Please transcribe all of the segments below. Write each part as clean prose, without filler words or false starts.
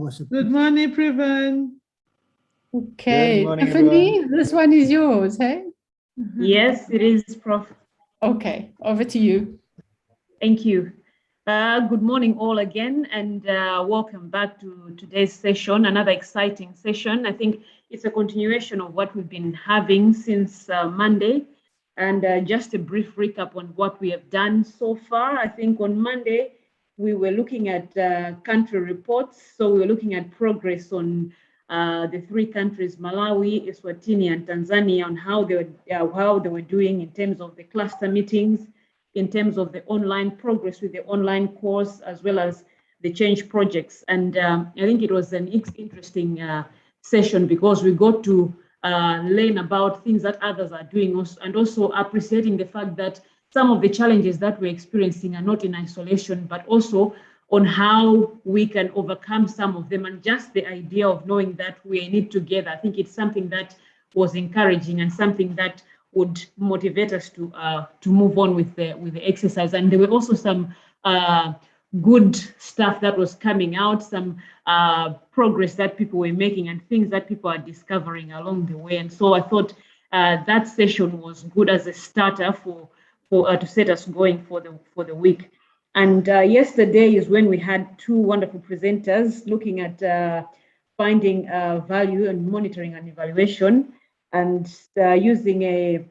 Good morning, Privan. Okay, morning, Tiffany, this one is yours, hey? Yes, it is, Prof. Okay, over to you. Thank you. Good morning all again, and welcome back to today's session, another exciting session. I think it's a continuation of what we've been having since Monday. And just a brief recap on what we have done so far. I think on Monday, we were looking at country reports. So we were looking at progress on the three countries, Malawi, Eswatini, and Tanzania, on how they were doing in terms of the cluster meetings, in terms of the online progress with the online course, as well as the change projects. And I think it was an interesting session because we got to learn about things that others are doing, and also appreciating the fact that some of the challenges that we're experiencing are not in isolation, but also on how we can overcome some of them, and just the idea of knowing that we are in it together. I think it's something that was encouraging and something that would motivate us to move on with the exercise. And there were also some good stuff that was coming out, some progress that people were making and things that people are discovering along the way. And so I thought that session was good as a starter to set us going for the week. And yesterday is when we had two wonderful presenters looking at finding value and monitoring and evaluation. And using a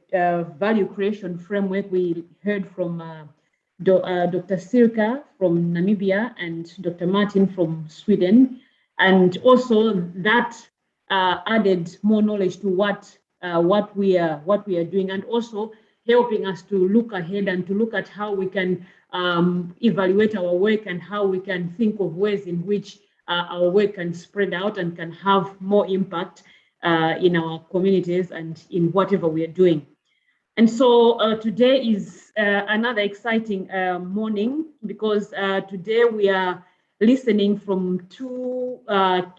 value creation framework, we heard from Dr. Sirka from Namibia and Dr. Martin from Sweden. And also that added more knowledge to what we are doing, and also helping us to look ahead and to look at how we can evaluate our work and how we can think of ways in which our work can spread out and can have more impact in our communities and in whatever we are doing. And so today is another exciting morning, because today we are listening from two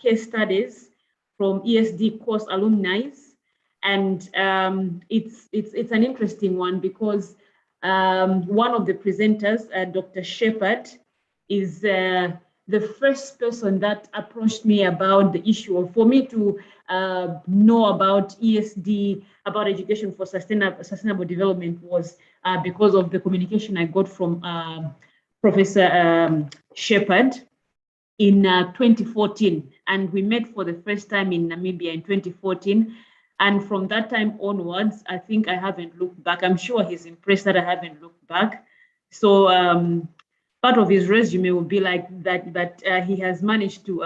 case studies from ESD course alumni. And it's an interesting one because one of the presenters, Dr. Shepherd, is the first person that approached me about the issue of, for me to know about ESD, about education for sustainable development, was because of the communication I got from Professor Shepherd in 2014. And we met for the first time in Namibia in 2014. And from that time onwards, I think I haven't looked back. I'm sure he's impressed that I haven't looked back. So part of his resume will be like that he has managed to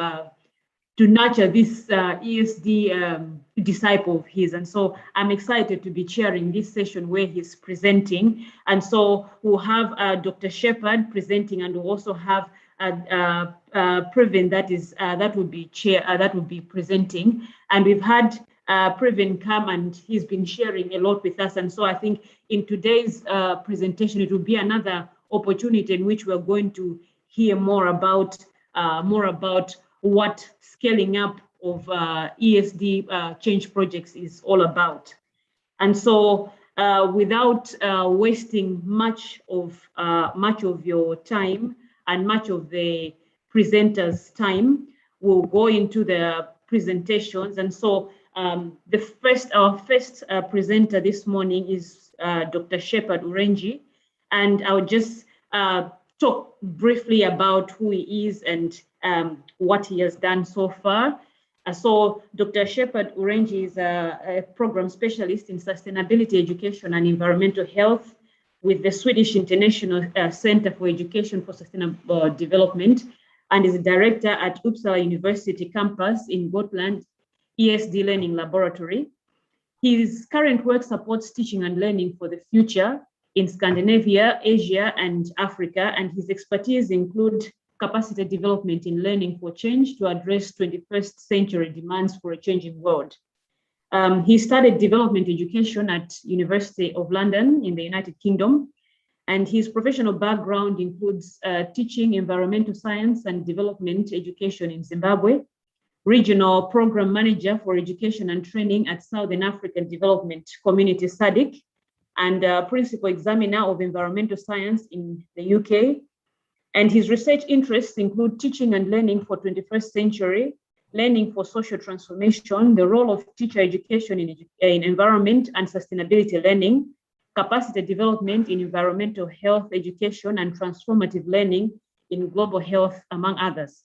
nurture this ESD disciple of his. And so I'm excited to be chairing this session where he's presenting. And so we'll have Dr. Shepherd presenting, and we'll also have Previn that will be presenting. And we've had Previn come, and he's been sharing a lot with us. And so I think in today's presentation, it will be another opportunity in which we're going to hear more about what scaling up of ESD change projects is all about. And so without wasting much of your time and much of the presenters' time, we'll go into the presentations. And so our first presenter this morning is Dr. Shepherd Urenji, and I'll just talk briefly about who he is and what he has done so far. So Dr. Shepherd Urenji is a program specialist in sustainability education and environmental health with the Swedish International Center for Education for Sustainable Development, and is a director at Uppsala University campus in Gotland ESD Learning Laboratory. His current work supports teaching and learning for the future in Scandinavia, Asia, and Africa, and his expertise include capacity development in learning for change to address 21st century demands for a changing world. He studied development education at University of London in the United Kingdom, and his professional background includes teaching environmental science and development education in Zimbabwe, regional program manager for education and training at Southern African Development Community SADC, and principal examiner of environmental science in the UK. And his research interests include teaching and learning for 21st century, learning for social transformation, the role of teacher education in environment and sustainability learning, capacity development in environmental health education, and transformative learning in global health, among others.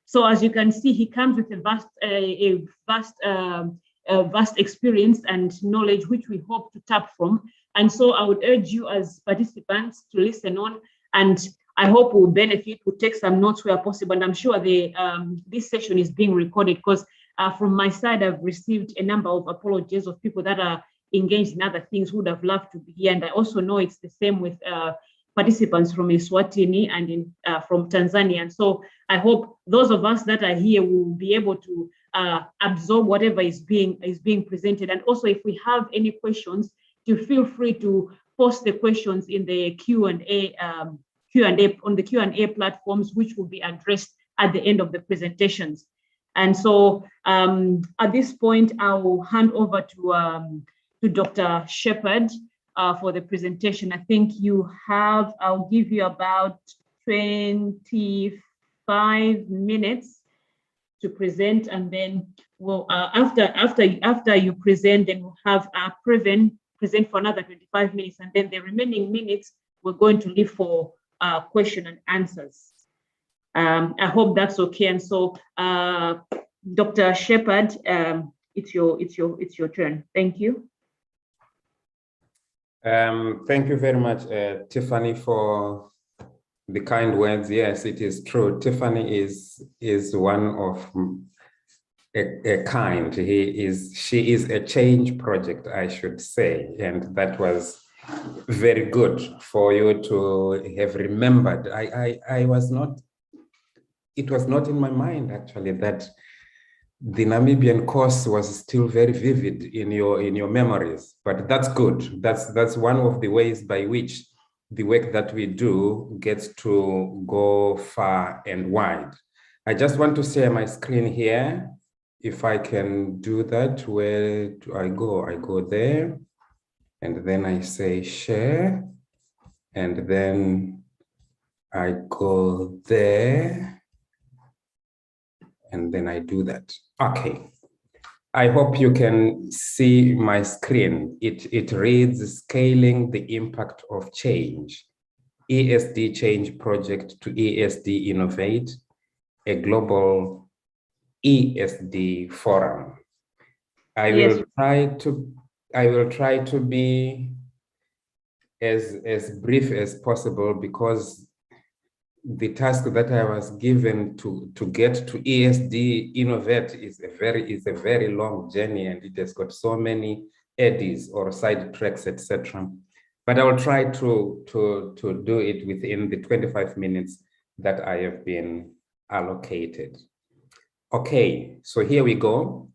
So as you can see, he comes with a vast experience and knowledge, which we hope to tap from. And so I would urge you as participants to listen on, and I hope we'll benefit, we'll take some notes where possible. And I'm sure this session is being recorded, because from my side, I've received a number of apologies of people that are engaged in other things who would have loved to be here. And I also know it's the same with participants from Eswatini and from Tanzania. And so I hope those of us that are here will be able to absorb whatever is being presented. And also, if we have any questions, to feel free to post the questions in the Q&A on the Q&A platforms, which will be addressed at the end of the presentations. And so at this point, I will hand over to Dr. Shepherd for the presentation. I think I'll give you about 25 minutes to present, and then we'll after you present, then we'll have Preven present for another 25 minutes, and then the remaining minutes we're going to leave for question and answers. I hope that's okay. And so Dr. Shepherd, it's your turn. Thank you. Thank you very much, Tiffany, for the kind words. Yes, it is true. Tiffany is one of a kind. She is a change project, I should say, and that was very good for you to have remembered. It was not in my mind actually that the Namibian course was still very vivid in your memories, but that's good. That's one of the ways by which the work that we do gets to go far and wide. I just want to share my screen here. If I can do that, where do I go? I go there, and then I say share, and then I go there, and then I do that. Okay. I hope you can see my screen. It reads Scaling the Impact of Change, ESD Change Project to ESD Innovate, a global ESD forum. I will try to be as brief as possible, because the task that I was given to get to ESD Innovate is a very long journey, and it has got so many eddies or side tracks, etc. But I will try to do it within the 25 minutes that I have been allocated. Okay, so here we go.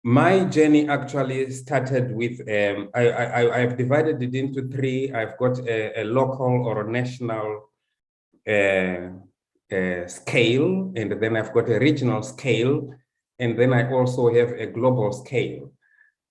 My journey actually started with, I've divided it into three. I've got a local or a national scale, and then I've got a regional scale, and then I also have a global scale.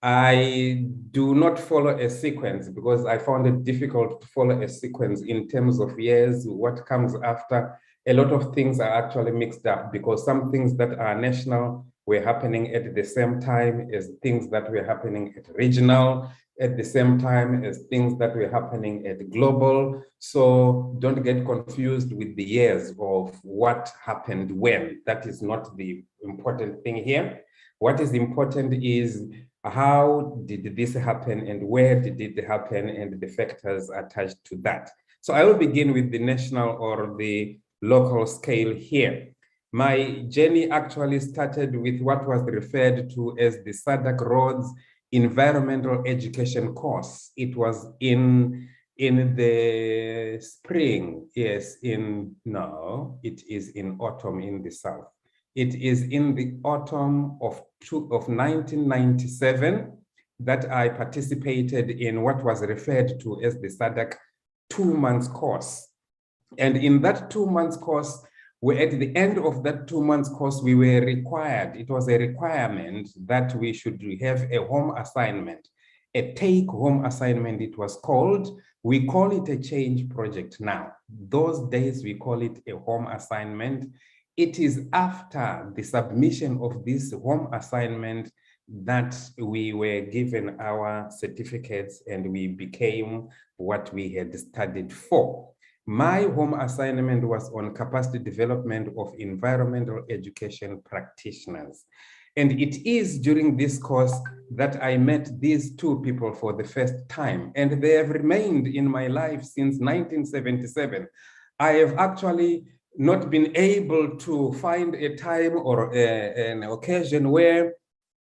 I do not follow a sequence because I found it difficult to follow a sequence in terms of years, what comes after. A lot of things are actually mixed up, because some things that are national were happening at the same time as things that were happening at regional, at the same time as things that were happening at global. So don't get confused with the years of what happened when. That is not the important thing here. What is important is how did this happen and where did it happen and the factors attached to that. So I will begin with the national or the local scale here. My journey actually started with what was referred to as the SADC Roads Environmental Education course. It was in the spring, yes, it is in autumn in the south. It is in the autumn of 1997 that I participated in what was referred to as the SADC 2-month course. And in that 2-month course, at the end of that 2-month course, we were required, it was a requirement that we should have a home assignment. a take-home assignment, it was called. We call it a change project now. Those days we call it a home assignment. It is after the submission of this home assignment that we were given our certificates and we became what we had studied for. My home assignment was on capacity development of environmental education practitioners. And it is during this course that I met these two people for the first time, and they have remained in my life since 1977. I have actually not been able to find a time or an occasion where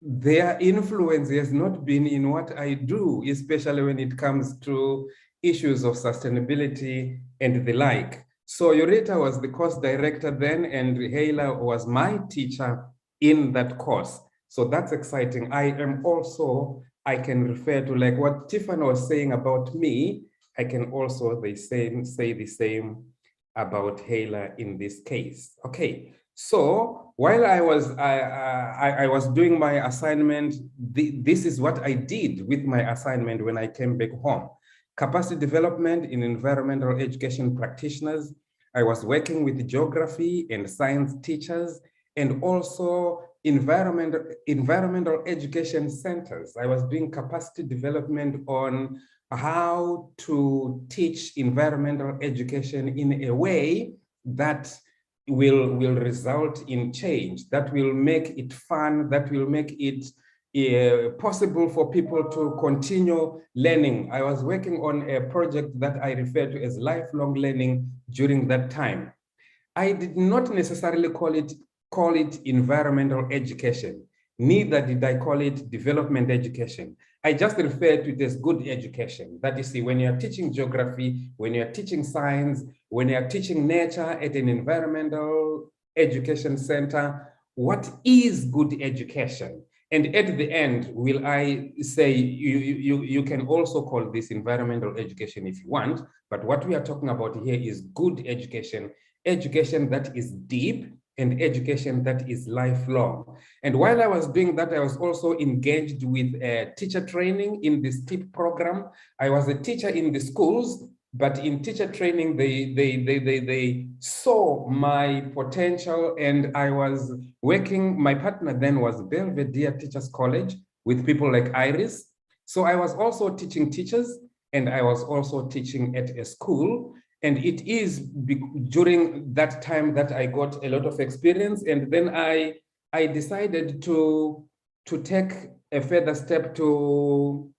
their influence has not been in what I do, especially when it comes to issues of sustainability and the like. So Yorita was the course director then, and Hayla was my teacher in that course. So that's exciting. I am also, I can refer to like what Tiffany was saying about me, I can also say the same about Hayla in this case. Okay, so while I was doing my assignment, this is what I did with my assignment when I came back home. Capacity development in environmental education practitioners. I was working with geography and science teachers and also environmental education centers. I was doing capacity development on how to teach environmental education in a way that will result in change, that will make it fun, that will make it possible for people to continue learning. I was working on a project that I refer to as lifelong learning during that time. I did not necessarily call it environmental education. Neither did I call it development education. I just referred to it as good education. That you see, when you're teaching geography, when you're teaching science, when you're teaching nature at an environmental education center, what is good education? And at the end, will I say, you can also call this environmental education if you want, but what we are talking about here is good education, education that is deep, and education that is lifelong. And while I was doing that, I was also engaged with teacher training in the STEP program. I was a teacher in the schools, but in teacher training, they saw my potential, and I was working, my partner then was Belvedere Teachers College with people like Iris. So I was also teaching teachers, and I was also teaching at a school. And it is during that time that I got a lot of experience. And then I decided to take a further step to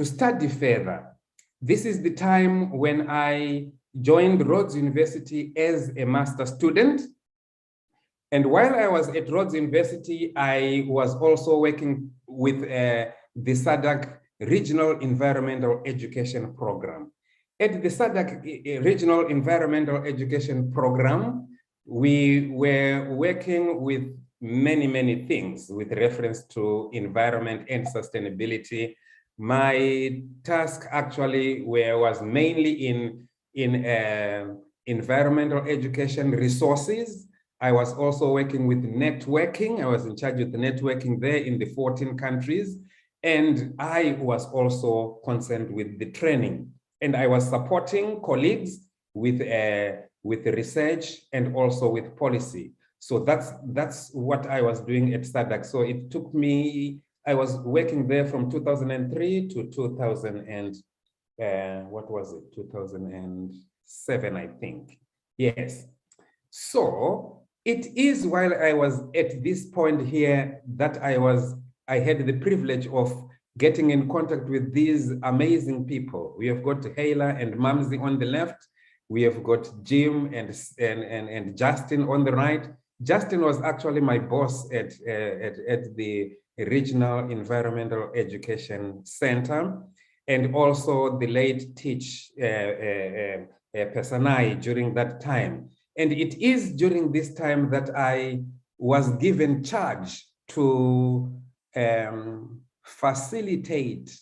study further. This is the time when I joined Rhodes University as a master's student. And while I was at Rhodes University, I was also working with the SADC Regional Environmental Education Program. At the SADC Regional Environmental Education Program, we were working with many things with reference to environment and sustainability. My task actually was mainly in environmental education resources. I was also working with networking. I was in charge of the networking there in the 14 countries. And I was also concerned with the training. And I was supporting colleagues with research and also with policy. So that's what I was doing at SADC. So it took me, I was working there from 2003 to 2007, I think. Yes. So it is while I was at this point here that I had the privilege of getting in contact with these amazing people. We have got Hayla and Mamzi on the left. We have got Jim and Justin on the right. Justin was actually my boss at the Regional Environmental Education Center, and also the late Teach Pesanai during that time. And it is during this time that I was given charge to facilitate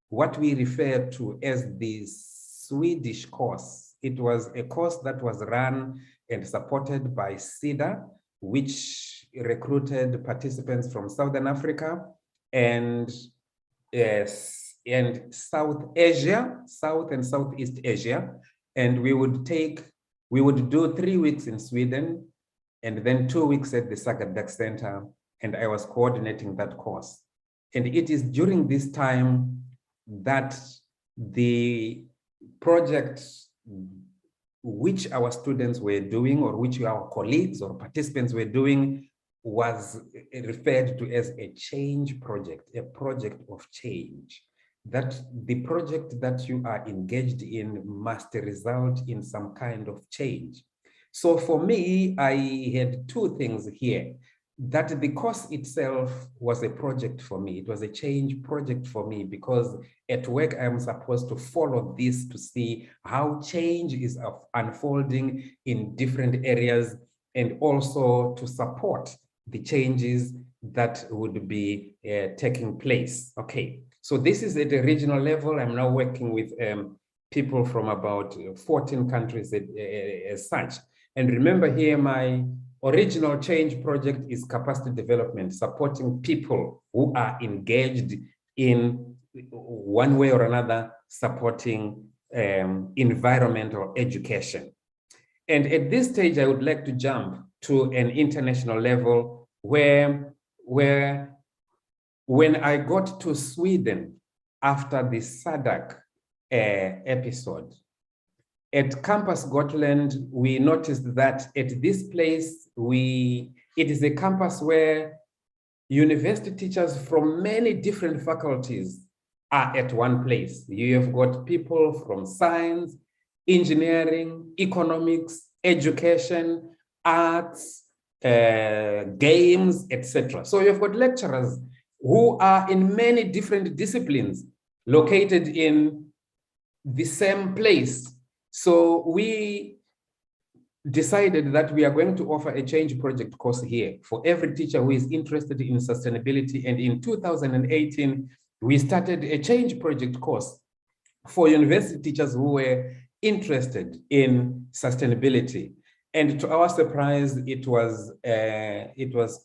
what we refer to as the Swedish course. It was a course that was run and supported by SIDA, which recruited participants from Southern Africa and and South Asia, South and Southeast Asia. And we would do 3 weeks in Sweden and then 2 weeks at the Sagadak Center. And I was coordinating that course. And it is during this time that the project which our students were doing, or which our colleagues or participants were doing, was referred to as a change project, a project of change. That the project that you are engaged in must result in some kind of change. So for me, I had 2 things here. That the course itself was a project for me. It was a change project for me, because at work I am supposed to follow this to see how change is unfolding in different areas, and also to support the changes that would be taking place. Okay, so this is at a regional level. I'm now working with people from about 14 countries as such. And remember here, my original change project is capacity development, supporting people who are engaged in one way or another, supporting environmental education. And at this stage, I would like to jump to an international level where when I got to Sweden after the SADC episode, at Campus Gotland, we noticed that at this place, it is a campus where university teachers from many different faculties are at one place. You have got people from science, engineering, economics, education, arts, games, etc. So you've got lecturers who are in many different disciplines located in the same place. So we decided that we are going to offer a change project course here for every teacher who is interested in sustainability. And in 2018, we started a change project course for university teachers who were interested in sustainability. And to our surprise, it was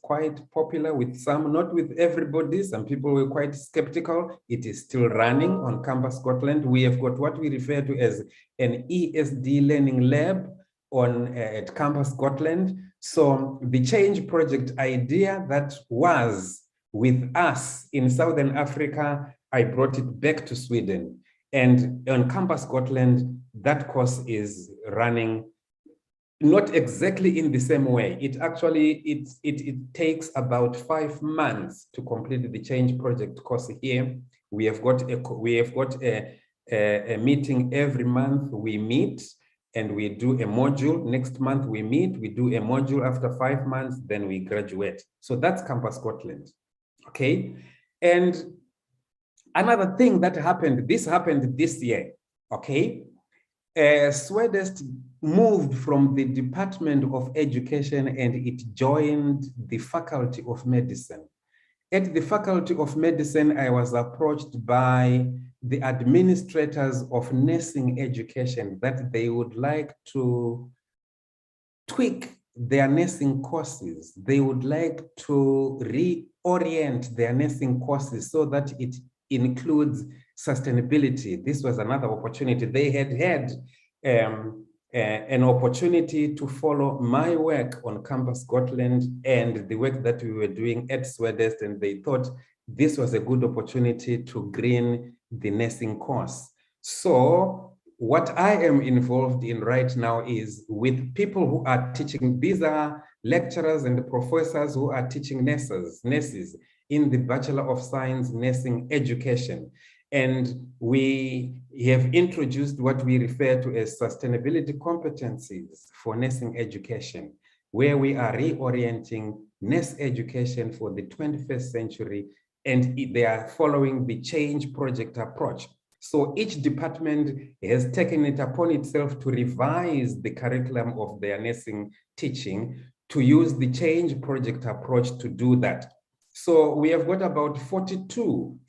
quite popular with some, not with everybody. Some people were quite skeptical. It is still running on Campus Scotland. We have got what we refer to as an ESD learning lab at Campus Scotland. So the change project idea that was with us in Southern Africa, I brought it back to Sweden. And on Campus Scotland, that course is running not exactly in the same way. It actually, it takes about 5 months to complete the change project course here. We have got a meeting every month. We meet and we do a module. Next month we meet, we do a module. After 5 months, then we graduate. So that's Campus Scotland, okay? And another thing that happened, this happened this year, okay? Swedest moved from the Department of Education and it joined the Faculty of Medicine. At the Faculty of Medicine, I was approached by the administrators of nursing education that they would like to tweak their nursing courses. They would like to reorient their nursing courses so that it includes sustainability. This was another opportunity. They had an opportunity to follow my work on Campus Scotland and the work that we were doing at Swedest, and they thought this was a good opportunity to green the nursing course. So what I am involved in right now is with people who are teaching. These are lecturers and professors who are teaching nurses in the Bachelor of Science Nursing Education. And we have introduced what we refer to as sustainability competencies for nursing education, where we are reorienting nurse education for the 21st century, and they are following the change project approach. So each department has taken it upon itself to revise the curriculum of their nursing teaching to use the change project approach to do that. So we have got about 42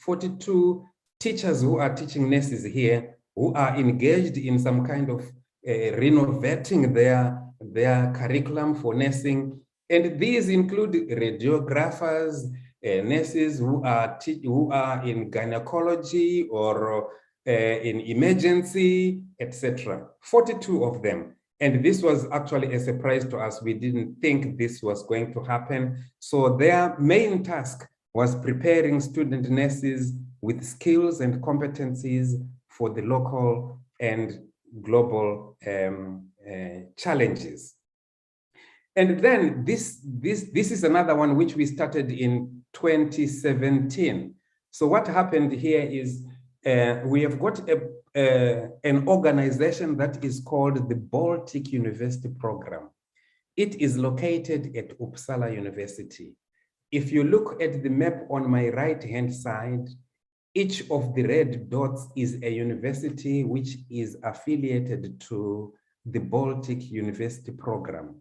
teachers who are teaching nurses here who are engaged in some kind of renovating their curriculum for nursing. And these include radiographers, nurses who are in gynecology or in emergency, etc. 42 of them. And this was actually a surprise to us. We didn't think this was going to happen. So their main task was preparing student nurses with skills and competencies for the local and global challenges. And then this is another one which we started in 2017. So what happened here is we have got an organization that is called the Baltic University Program. It is located at Uppsala University. If you look at the map on my right-hand side, each of the red dots is a university which is affiliated to the Baltic University Program.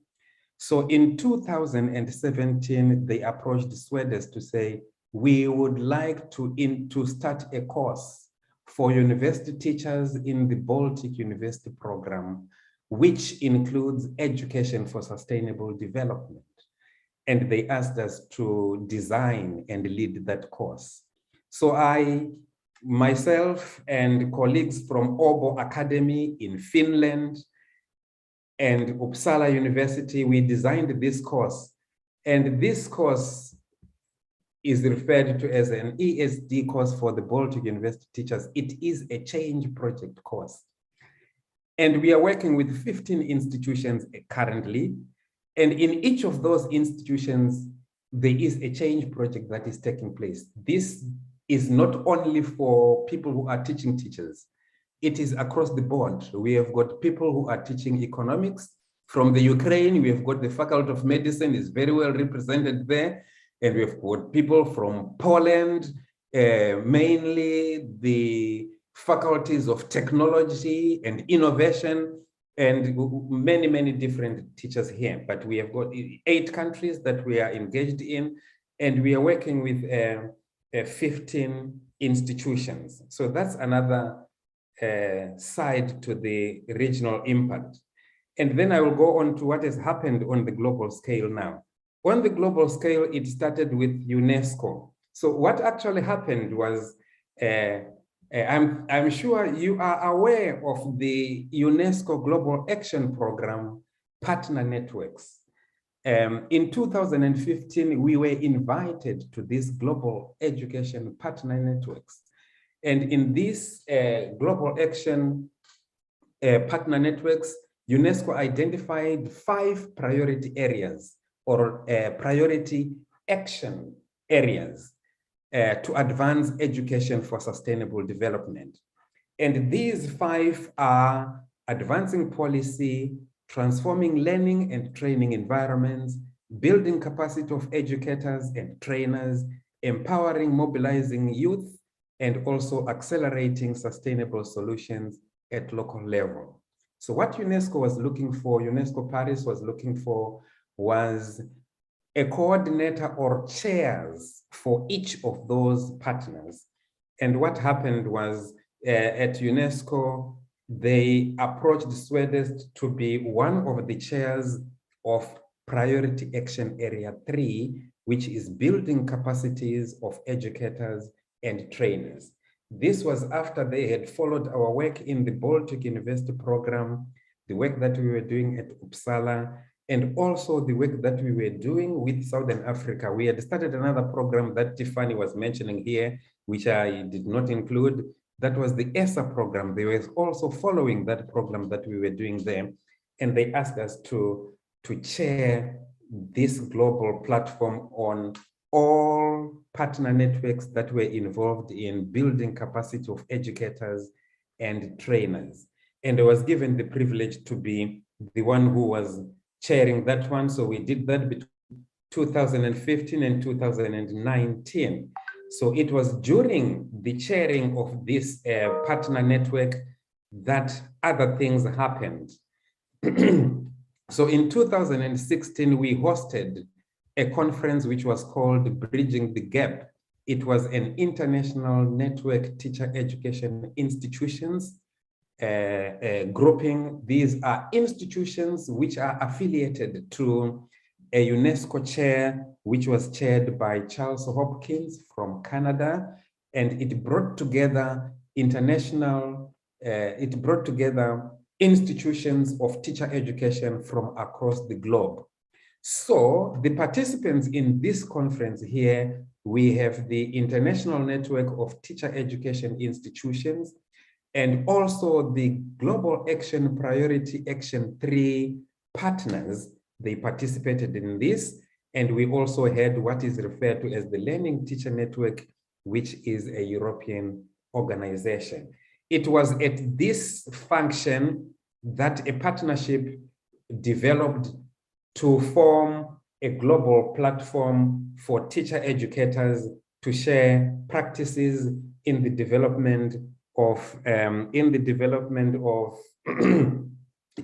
So in 2017, they approached Sweden to say, we would like to start a course for university teachers in the Baltic University Program, which includes education for sustainable development. And they asked us to design and lead that course. So myself and colleagues from Åbo Academy in Finland and Uppsala University, we designed this course. And this course is referred to as an ESD course for the Baltic University teachers. It is a change project course. And we are working with 15 institutions currently. And in each of those institutions, there is a change project that is taking place. This is not only for people who are teaching teachers. It is across the board. We have got people who are teaching economics. From the Ukraine, we have got the Faculty of Medicine is very well represented there. And we've got people from Poland, mainly the faculties of technology and innovation, and many, many different teachers here. But we have got 8 countries that we are engaged in, and we are working with 15 institutions. So that's another side to the regional impact. And then I will go on to what has happened on the global scale now. On the global scale, it started with UNESCO. So what actually happened was, I'm sure you are aware of the UNESCO Global Action Program partner networks. In 2015, we were invited to these global education partner networks. And in these global action partner networks, UNESCO identified 5 priority areas or priority action areas to advance education for sustainable development. And these 5 are advancing policy, transforming learning and training environments, building capacity of educators and trainers, empowering, mobilizing youth, and also accelerating sustainable solutions at local level. So what UNESCO was looking for, UNESCO Paris was looking for, was a coordinator or chairs for each of those partners. And what happened was at UNESCO, they approached Sweden to be one of the chairs of Priority Action Area 3, which is building capacities of educators and trainers. This was after they had followed our work in the Baltic University Program, the work that we were doing at Uppsala, and also the work that we were doing with Southern Africa. We had started another program that Tiffany was mentioning here, which I did not include. That was the ESSA program. They were also following that program that we were doing there. And they asked us to chair this global platform on all partner networks that were involved in building capacity of educators and trainers. And I was given the privilege to be the one who was chairing that one. So we did that between 2015 and 2019. So it was during the chairing of this partner network that other things happened. So in 2016, we hosted a conference which was called Bridging the Gap. It was an international network teacher education institutions grouping. These are institutions which are affiliated to a UNESCO chair, which was chaired by Charles Hopkins from Canada, and it brought together institutions of teacher education from across the globe. So the participants in this conference here, we have the International Network of Teacher Education Institutions, and also the Global Action Priority Action 3 partners. They participated in this, and we also had what is referred to as the Learning Teacher Network, which is a European organization. It was at this function that a partnership developed to form a global platform for teacher educators to share practices in the development of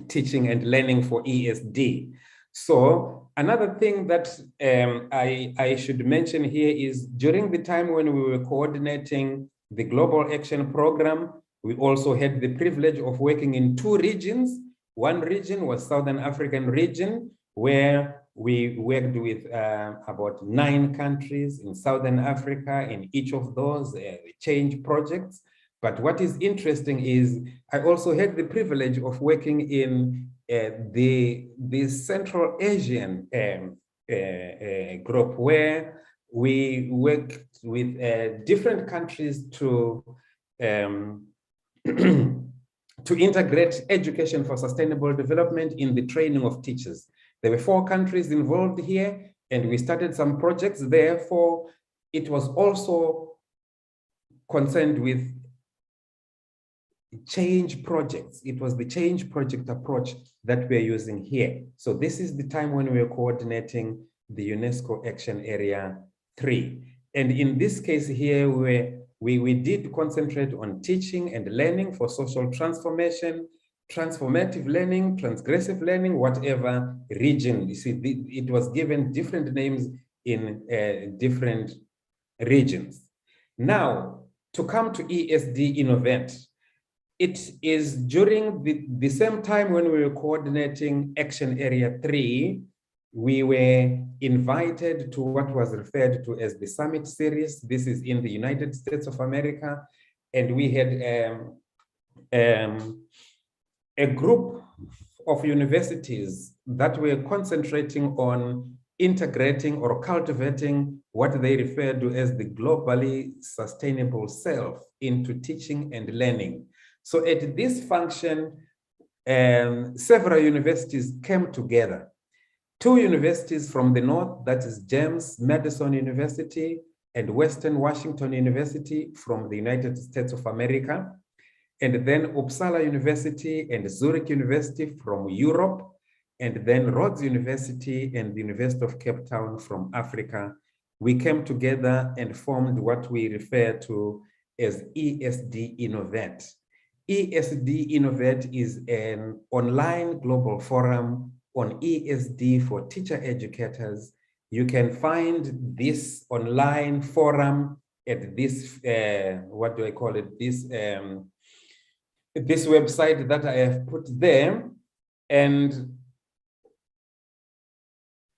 teaching and learning for ESD. So another thing that I should mention here is during the time when we were coordinating the Global Action Program, we also had the privilege of working in 2 regions. One region was Southern African region, where we worked with about 9 countries in Southern Africa. In each of those change projects. But what is interesting is I also had the privilege of working in the Central Asian group, where we worked with different countries to to integrate education for sustainable development in the training of teachers. There were 4 countries involved here, and we started some projects. Therefore, it was also concerned with change projects. It was the change project approach that we're using here. So this is the time when we are coordinating the UNESCO Action Area 3. And in this case here, we did concentrate on teaching and learning for social transformation, transformative learning, transgressive learning, whatever region. You see, it was given different names in different regions. Now, to come to ESD Innovate, it is during the same time when we were coordinating Action Area 3, we were invited to what was referred to as the Summit Series. This is in the United States of America. And we had a group of universities that were concentrating on integrating or cultivating what they refer to as the globally sustainable self into teaching and learning. So at this function, several universities came together. 2 universities from the north, that is James Madison University and Western Washington University from the United States of America, and then Uppsala University and Zurich University from Europe, and then Rhodes University and the University of Cape Town from Africa. We came together and formed what we refer to as ESD Innovate. ESD Innovate is an online global forum on ESD for teacher educators. You can find this online forum at this, what do I call it? This website that I have put there. And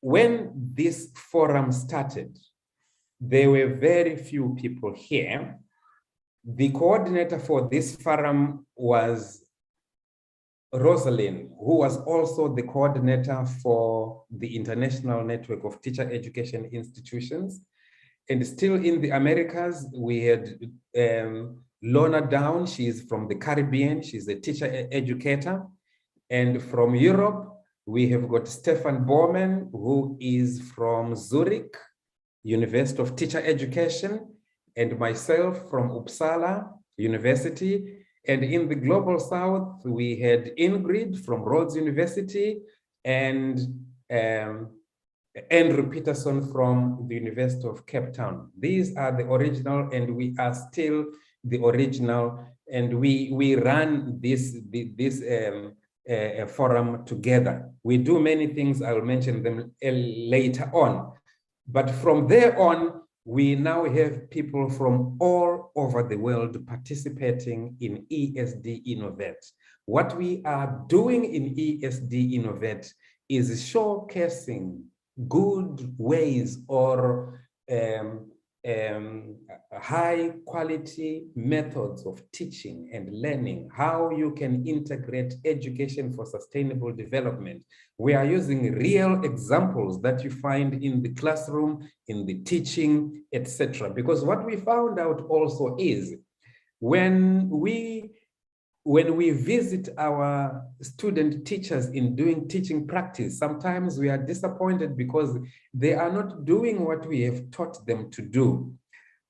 when this forum started, there were very few people here. The coordinator for this forum was Rosalind, who was also the coordinator for the International Network of Teacher Education Institutions. And still in the Americas, we had Lorna Down. She is from the Caribbean. She's a teacher educator. And from Europe, we have got Stefan Bormann, who is from Zurich, University of Teacher Education, and myself from Uppsala University. And in the Global South, we had Ingrid from Rhodes University and Andrew Peterson from the University of Cape Town. These are the original, and we are still the original, and we run this forum together. We do many things, I will mention them later on. But from there on, we now have people from all over the world participating in ESD Innovate. What we are doing in ESD Innovate is showcasing good ways or high quality methods of teaching and learning, how you can integrate education for sustainable development. We are using real examples that you find in the classroom, in the teaching, etc. Because what we found out also is when we visit our student teachers in doing teaching practice, sometimes we are disappointed because they are not doing what we have taught them to do.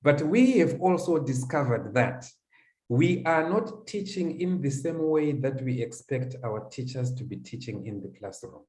But we have also discovered that we are not teaching in the same way that we expect our teachers to be teaching in the classroom.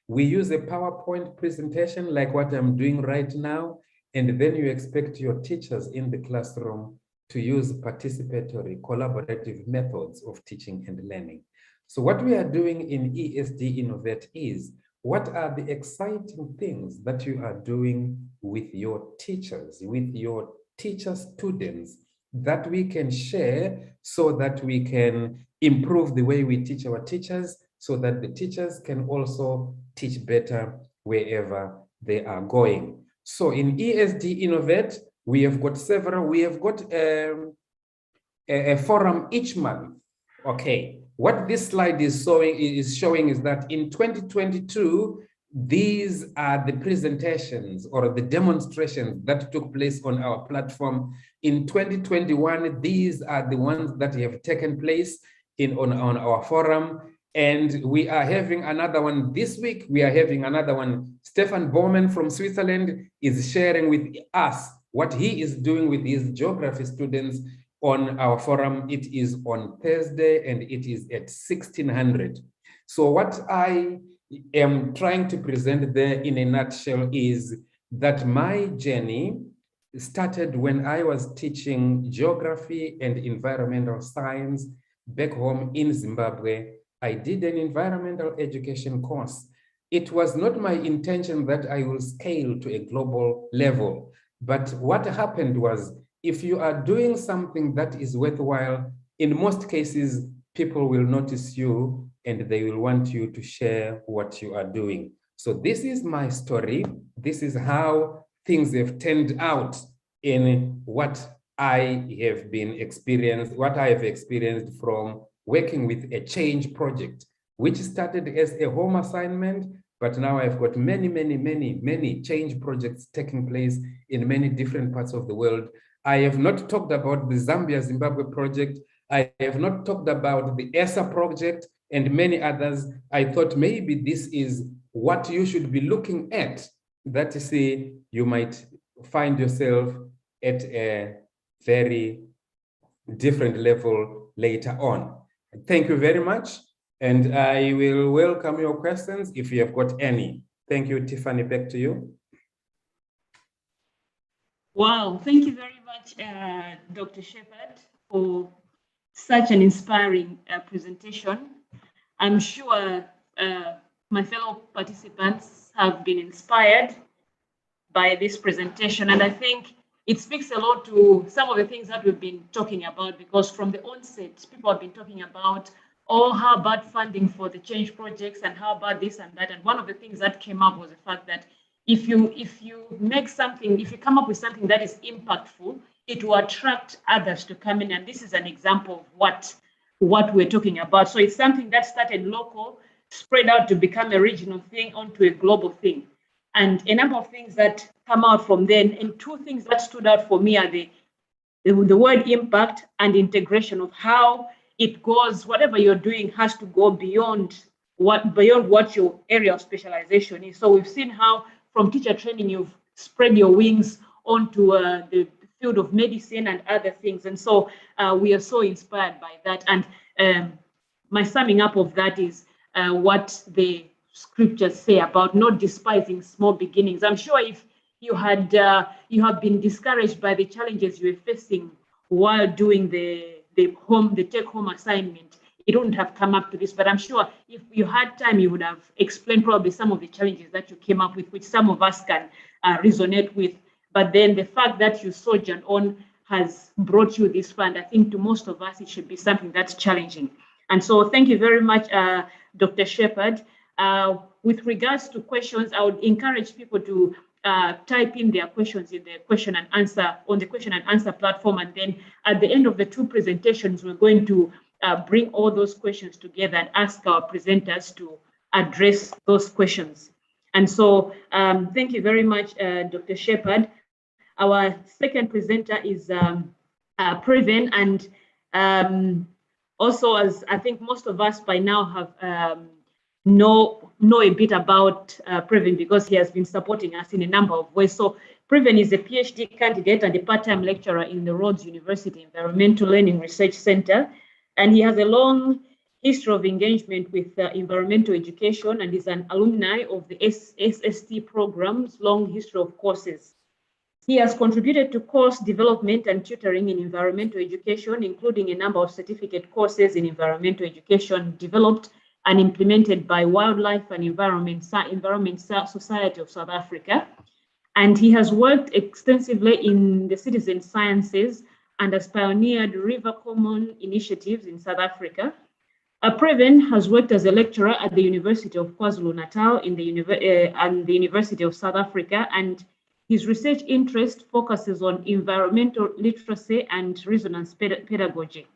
We use a PowerPoint presentation like what I'm doing right now, and then you expect your teachers in the classroom to use participatory, collaborative methods of teaching and learning. So what we are doing in ESD Innovate is, what are the exciting things that you are doing with your teachers, with your teacher students, that we can share so that we can improve the way we teach our teachers, so that the teachers can also teach better wherever they are going. So in ESD Innovate, we have got several, we have got a forum each month. Okay, what this slide is showing is that in 2022, these are the presentations or the demonstrations that took place on our platform. In 2021, these are the ones that have taken place on our forum. And we are having another one this week. We are having another one. Stefan Bowman from Switzerland is sharing with us what he is doing with his geography students on our forum. It is on Thursday and it is at 1600. So what I am trying to present there in a nutshell is that my journey started when I was teaching geography and environmental science back home in Zimbabwe. I did an environmental education course. It was not my intention that I will scale to a global level. But what happened was, if you are doing something that is worthwhile, in most cases, people will notice you and they will want you to share what you are doing. So this is my story. This is how things have turned out in what I have experienced from working with a change project, which started as a home assignment, but now I've got many change projects taking place in many different parts of the world. I have not talked about the Zambia-Zimbabwe project. I have not talked about the ESSA project and many others. I thought maybe this is what you should be looking at, that is, you might find yourself at a very different level later on. Thank you very much. And I will welcome your questions if you have got any. Thank you, Tiffany, back to you. Wow, thank you very much, Dr. Shepherd, for such an inspiring presentation. I'm sure my fellow participants have been inspired by this presentation, and I think it speaks a lot to some of the things that we've been talking about, because from the onset, people have been talking about, oh, how about funding for the change projects and how about this and that. And one of the things that came up was the fact that if you make something, if you come up with something that is impactful, it will attract others to come in. And this is an example of what we're talking about. So it's something that started local, spread out to become a regional thing onto a global thing. And a number of things that come out from then, and two things that stood out for me are the word impact and integration, of how it goes, whatever you're doing has to go beyond what your area of specialization is. So we've seen how from teacher training, you've spread your wings onto the field of medicine and other things. And so we are so inspired by that. And my summing up of that is what the scriptures say about not despising small beginnings. I'm sure if you have been discouraged by the challenges you were facing while doing the take-home assignment, it wouldn't have come up to this. But I'm sure if you had time, you would have explained probably some of the challenges that you came up with, which some of us can resonate with. But then the fact that you sojourned on has brought you this far. And I think to most of us, it should be something that's challenging. And so thank you very much, Dr. Shepherd. With regards to questions, I would encourage people to type in their questions in the question and answer on the question and answer platform. And then at the end of the two presentations, we're going to bring all those questions together and ask our presenters to address those questions. And so thank you very much, Dr. Shepherd. Our second presenter is Preven, and also, as I think most of us by now have know a bit about Preven, because he has been supporting us in a number of ways. So Preven is a PhD candidate and a part-time lecturer in the Rhodes University Environmental Learning Research Center, and he has a long history of engagement with environmental education and is an alumni of the SST program's long history of courses. He has contributed to course development and tutoring in environmental education, including a number of certificate courses in environmental education developed and implemented by Wildlife and Environment Society of South Africa. And he has worked extensively in the citizen sciences and has pioneered river common initiatives in South Africa. Preven has worked as a lecturer at the University of KwaZulu-Natal and the University of South Africa, and his research interest focuses on environmental literacy and resonance pedagogy.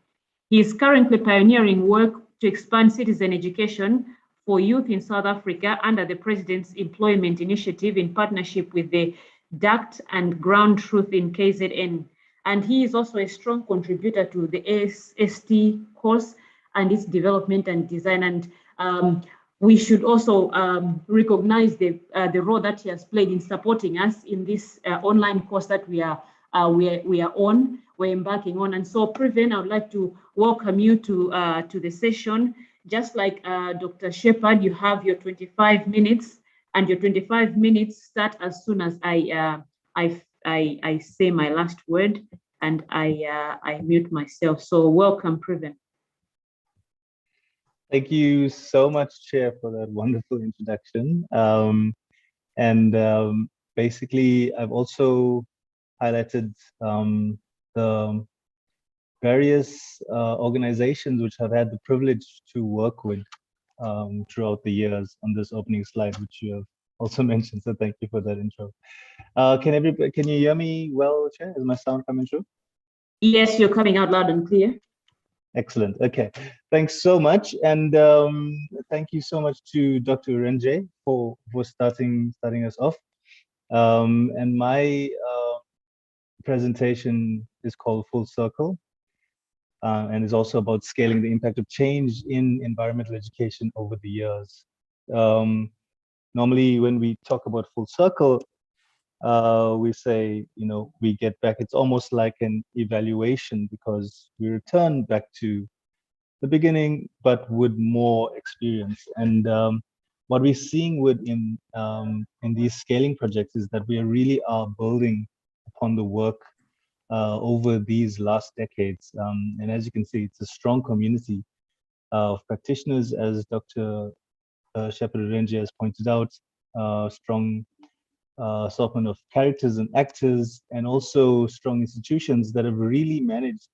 He is currently pioneering work to expand citizen education for youth in South Africa under the President's Employment Initiative in partnership with the DACT and Ground Truth in KZN. And he is also a strong contributor to the SST course and its development and design. And we should also recognize the role that he has played in supporting us in this online course that we're embarking on. And so, Preven, I would like to welcome you to the session. Just like Dr. Shepherd, you have your 25 minutes, and your 25 minutes start as soon as I say my last word, and I mute myself. So, welcome, Preven. Thank you so much, Chair, for that wonderful introduction. Basically, I've also highlighted the various organizations which I've had the privilege to work with throughout the years on this opening slide, which you have also mentioned. So thank you for that intro. Can you hear me well, Chair? Is my sound coming through? Yes, you're coming out loud and clear. Excellent. Okay, thanks so much, and thank you so much to Dr. Renje for starting us off. And my presentation is called Full Circle, and is also about scaling the impact of change in environmental education over the years. Normally, when we talk about Full Circle, we say, we get back, it's almost like an evaluation, because we return back to the beginning, but with more experience. And what we're seeing in these scaling projects is that we really are building upon the work over these last decades. And as you can see, it's a strong community of practitioners, as Dr. Shepherd-Renje has pointed out, strong assortment of characters and actors, and also strong institutions that have really managed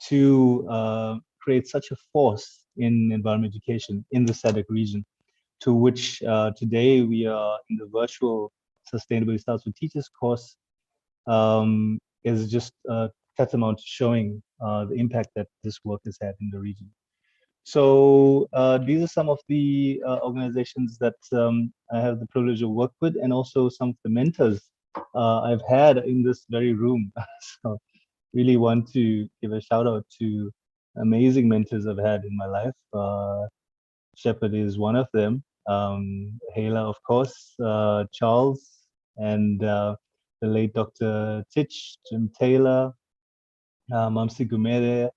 to create such a force in environment education in the SADC region, to which today we are in the virtual Sustainability Starts with Teachers course, is just tantamount to showing the impact that this work has had in the region. So these are some of the organizations that I have the privilege of work with, and also some of the mentors I've had in this very room. So really want to give a shout out to amazing mentors I've had in my life. Shepherd is one of them. Hala, of course, Charles, and the late Dr. Titch, Jim Taylor, Mamsi Gumere,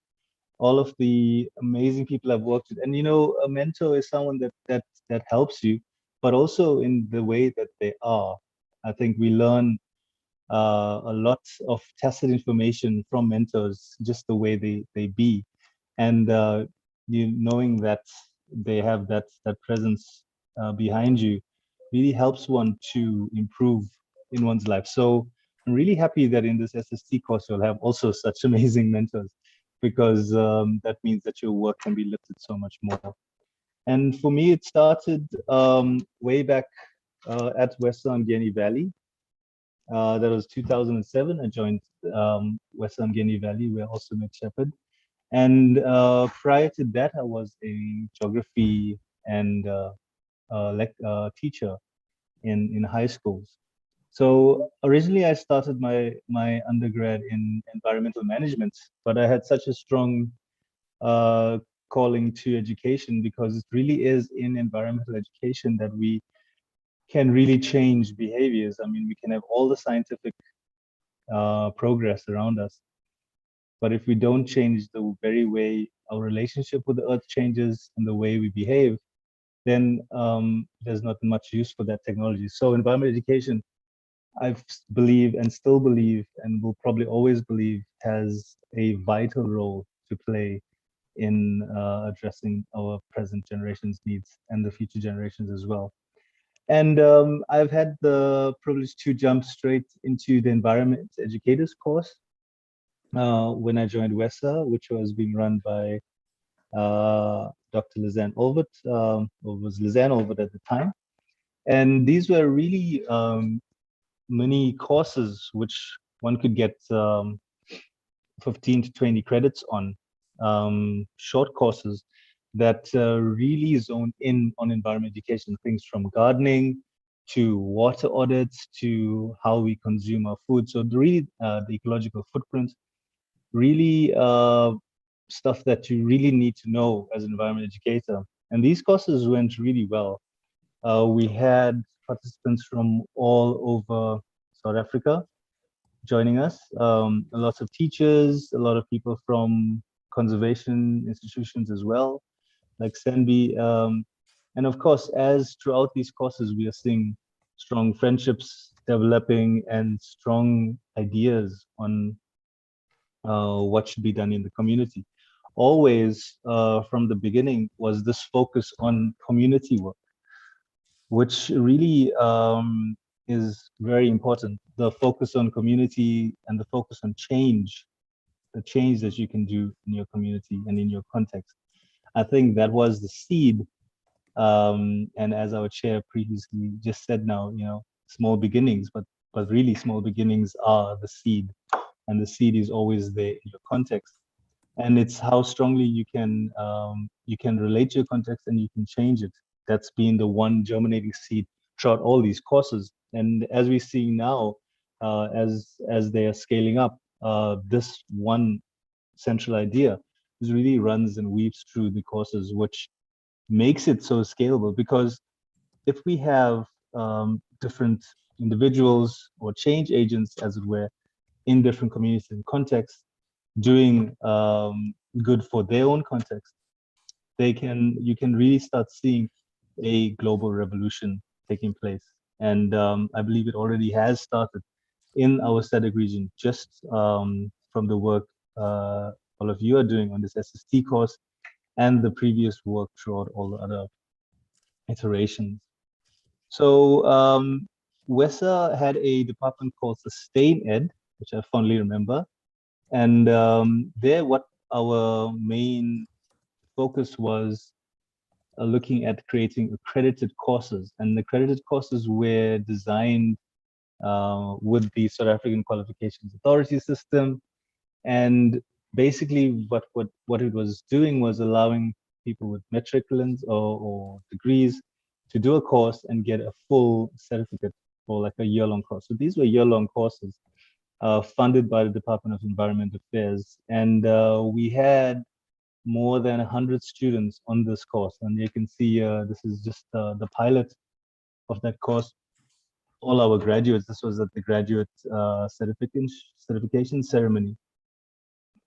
all of the amazing people I've worked with. And a mentor is someone that helps you, but also in the way that they are. I think we learn a lot of tacit information from mentors, just the way they be, and knowing that they have that presence behind you really helps one to improve in one's life. So I'm really happy that in this SST course you'll have also such amazing mentors, because that means that your work can be lifted so much more. And for me, it started way back at Western Guinea Valley. That was 2007. I joined Western Guinea Valley, where I also met Shepherd. And prior to that, I was a geography and teacher in high schools. So originally, I started my undergrad in environmental management, but I had such a strong calling to education because it really is in environmental education that we can really change behaviors. I mean, we can have all the scientific progress around us, but if we don't change the very way our relationship with the earth changes and the way we behave, then there's not much use for that technology. So environmental education, I believe and still believe and will probably always believe has a vital role to play in addressing our present generation's needs and the future generations as well. And I've had the privilege to jump straight into the environment educators course when I joined WESA, which was being run by Dr. Lizanne Olvert, or was Lizanne Olvert at the time. And these were really many courses which one could get 15 to 20 credits on, short courses that really zone in on environment education, things from gardening to water audits to how we consume our food. So really the ecological footprint, really stuff that you really need to know as an environment educator. And these courses went really well. We had participants from all over South Africa joining us. Lots of teachers, a lot of people from conservation institutions as well, like Senbi. And of course, as throughout these courses, we are seeing strong friendships developing and strong ideas on what should be done in the community. Always from the beginning was this focus on community work, which really is very important. The focus on community and the focus on change, the change that you can do in your community and in your context. I think that was the seed. And as our chair previously just said now, you know, small beginnings, but really small beginnings are the seed, and the seed is always there in your context. And it's how strongly you can relate to your context and you can change it. That's been the one germinating seed throughout all these courses. And as we see now, as they are scaling up, this one central idea is really runs and weaves through the courses, which makes it so scalable. Because if we have different individuals or change agents, as it were, in different communities and contexts, doing good for their own context, you can really start seeing a global revolution taking place. And I believe it already has started in our SADC region, just from the work all of you are doing on this SST course and the previous work throughout all the other iterations. So WESA had a department called Sustain Ed, which I fondly remember. And there, what our main focus was looking at creating accredited courses. And the accredited courses were designed with the South African Qualifications Authority system. And basically what it was doing was allowing people with matriculants or degrees to do a course and get a full certificate for like a year-long course. So these were year-long courses funded by the Department of Environment Affairs. And we had more than 100 students on this course. And you can see this is just the pilot of that course. All our graduates, this was at the graduate certification ceremony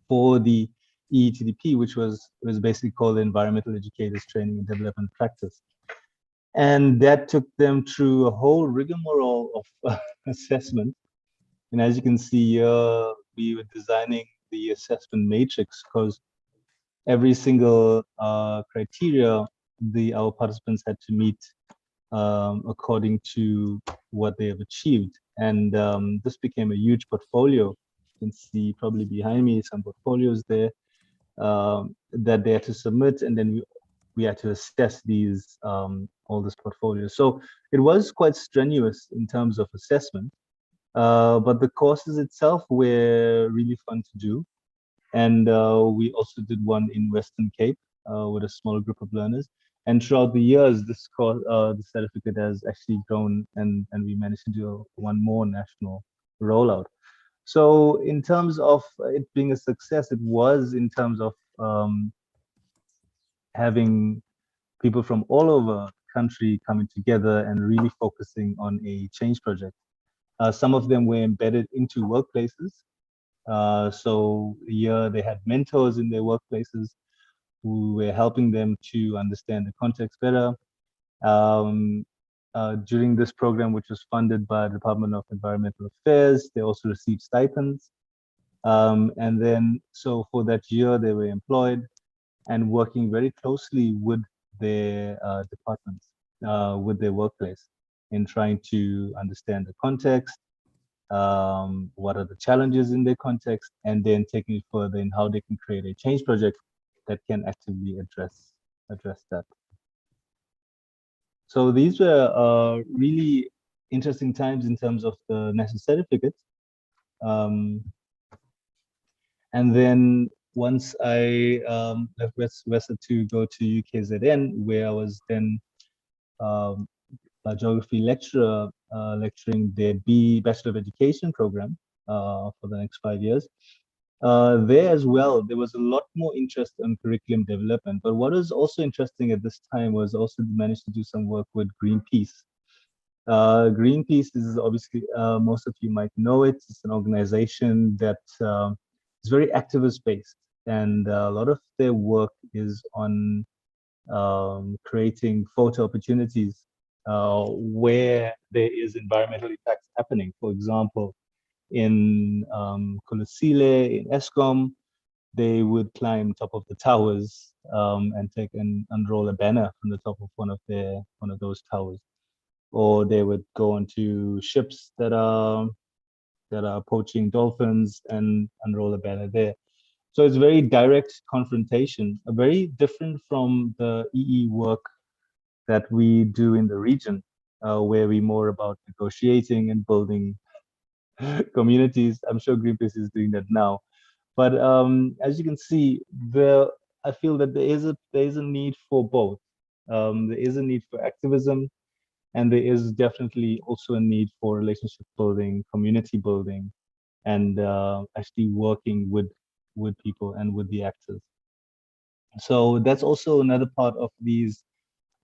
for the EETDP, which was basically called the Environmental Educators Training and Development Practice. And that took them through a whole rigmarole of assessment. And as you can see, we were designing the assessment matrix because every single criteria our participants had to meet according to what they have achieved. And this became a huge portfolio. You can see probably behind me some portfolios there that they had to submit. And then we we had to assess these all this portfolio. So it was quite strenuous in terms of assessment, but the courses itself were really fun to do. And we also did one in Western Cape with a small group of learners. And throughout the years, this course, the certificate has actually grown, and we managed to do one more national rollout. So in terms of it being a success, it was in terms of having people from all over the country coming together and really focusing on a change project. Some of them were embedded into workplaces. So here they had mentors in their workplaces who were helping them to understand the context better. During this program, which was funded by the Department of Environmental Affairs, they also received stipends. And then, so for that year, they were employed and working very closely with their departments, with their workplace, in trying to understand the context, what are the challenges in their context, and then taking it further in how they can create a change project that can actively address that. So these were really interesting times in terms of the national certificate. And then once I left Westa to go to UKZN, where I was then a geography lecturer lecturing their Bachelor of Education program for the next 5 years. There as well, there was a lot more interest in curriculum development. But what was also interesting at this time was also managed to do some work with Greenpeace. Greenpeace is obviously, most of you might know it. It's an organization that is very activist based, and a lot of their work is on creating photo opportunities where there is environmental impacts happening. For example, in Kolosile, in Eskom, they would climb top of the towers and unroll a banner from the top of one of those towers, or they would go onto ships that are poaching dolphins and unroll a banner there. So it's very direct confrontation, very different from the EE work that we do in the region, where we're more about negotiating and building communities. I'm sure Greenpeace is doing that now. But as you can see, I feel that there is a need for both. There is a need for activism, and there is definitely also a need for relationship building, community building, and actually working with people and with the actors. So that's also another part of these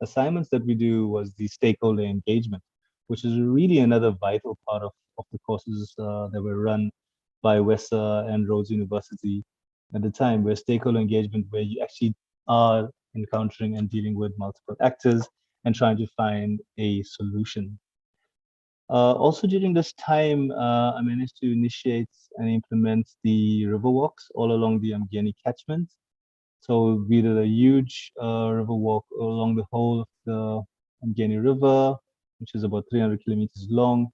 assignments that we do, was the stakeholder engagement, which is really another vital part of the courses that were run by Westa and Rhodes University at the time, where stakeholder engagement, where you actually are encountering and dealing with multiple actors and trying to find a solution. Also during this time, I managed to initiate and implement the river walks all along the Umgeni catchment. So we did a huge river walk along the whole of the Umgeni River, which is about 300 kilometers long,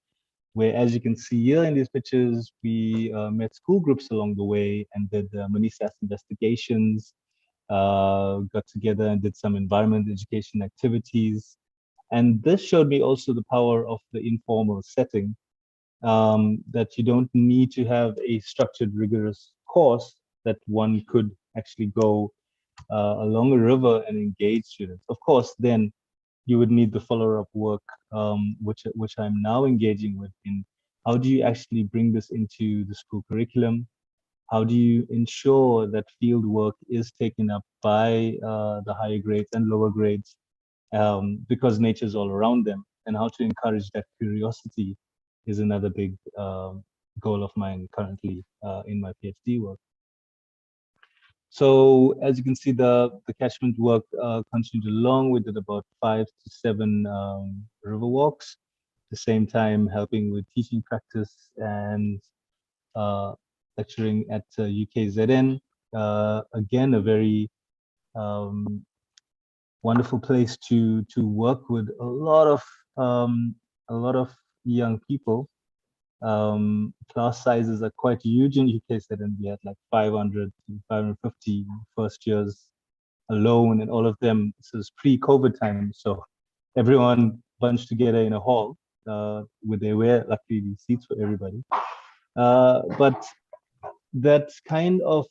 where, as you can see here in these pictures, we met school groups along the way and did Manisas investigations, got together and did some environment education activities. And this showed me also the power of the informal setting, that you don't need to have a structured, rigorous course, that one could actually go along a river and engage students. Of course, then you would need the follow-up work, which I'm now engaging with, in how do you actually bring this into the school curriculum? How do you ensure that field work is taken up by the higher grades and lower grades, because nature is all around them, and how to encourage that curiosity is another big goal of mine currently in my PhD work. So as you can see, the catchment work continued along. We did about 5 to 7 river walks, at the same time helping with teaching practice and lecturing at UKZN. Again, a very wonderful place to work with a lot of young people. Class sizes are quite huge in UKZN. We had like 500 to 550 first years alone, and all of them. This is pre-COVID time, so everyone bunched together in a hall where they were luckily seats for everybody. But that kind of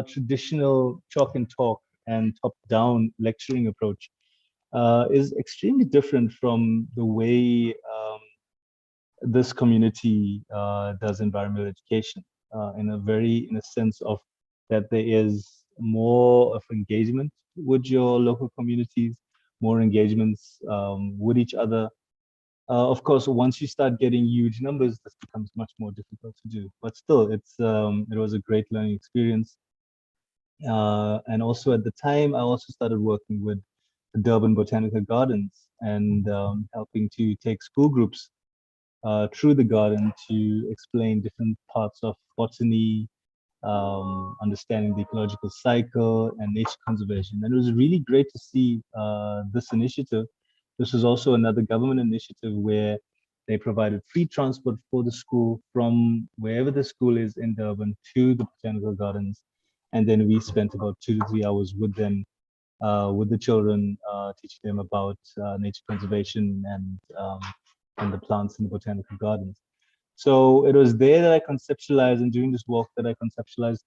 traditional chalk and talk and top-down lecturing approach is extremely different from the way this community does environmental education in a sense of that there is more of engagement with your local communities, more engagements with each other. Of course, once you start getting huge numbers, this becomes much more difficult to do. But still, it was a great learning experience. And also at the time, I also started working with the Durban Botanical Gardens and helping to take school groups through the garden to explain different parts of botany, understanding the ecological cycle and nature conservation. And it was really great to see this initiative. This was also another government initiative where they provided free transport for the school from wherever the school is in Durban to the botanical gardens. And then we spent about 2 to 3 hours with them, with the children, teaching them about nature conservation and the plants in the botanical gardens. So it was there that I conceptualized, and during this walk that I conceptualized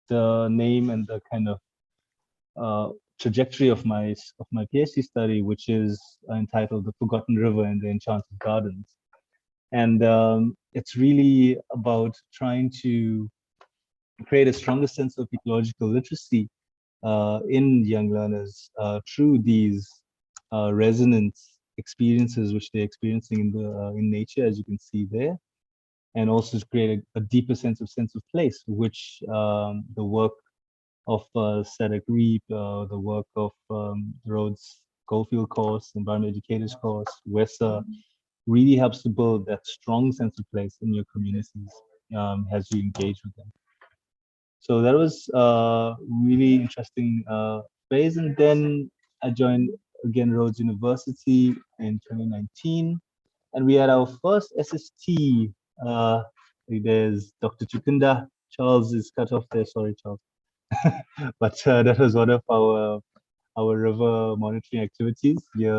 the name and the kind of trajectory of my PhD study, which is entitled "The Forgotten River and the Enchanted Gardens." And it's really about trying to create a stronger sense of ecological literacy in young learners through these resonant experiences which they're experiencing in nature, as you can see there, and also to create a deeper sense of place, which the work of Cedric Reep, the work of Rhodes Goldfield course, Environment Educators course, WESA, really helps to build that strong sense of place in your communities as you engage with them. So that was a really interesting phase. And then I joined again Rhodes University in 2019. And we had our first SST. There's Dr. Chukunda. Charles is cut off there. Sorry, Charles. But that was one of our river monitoring activities. Here,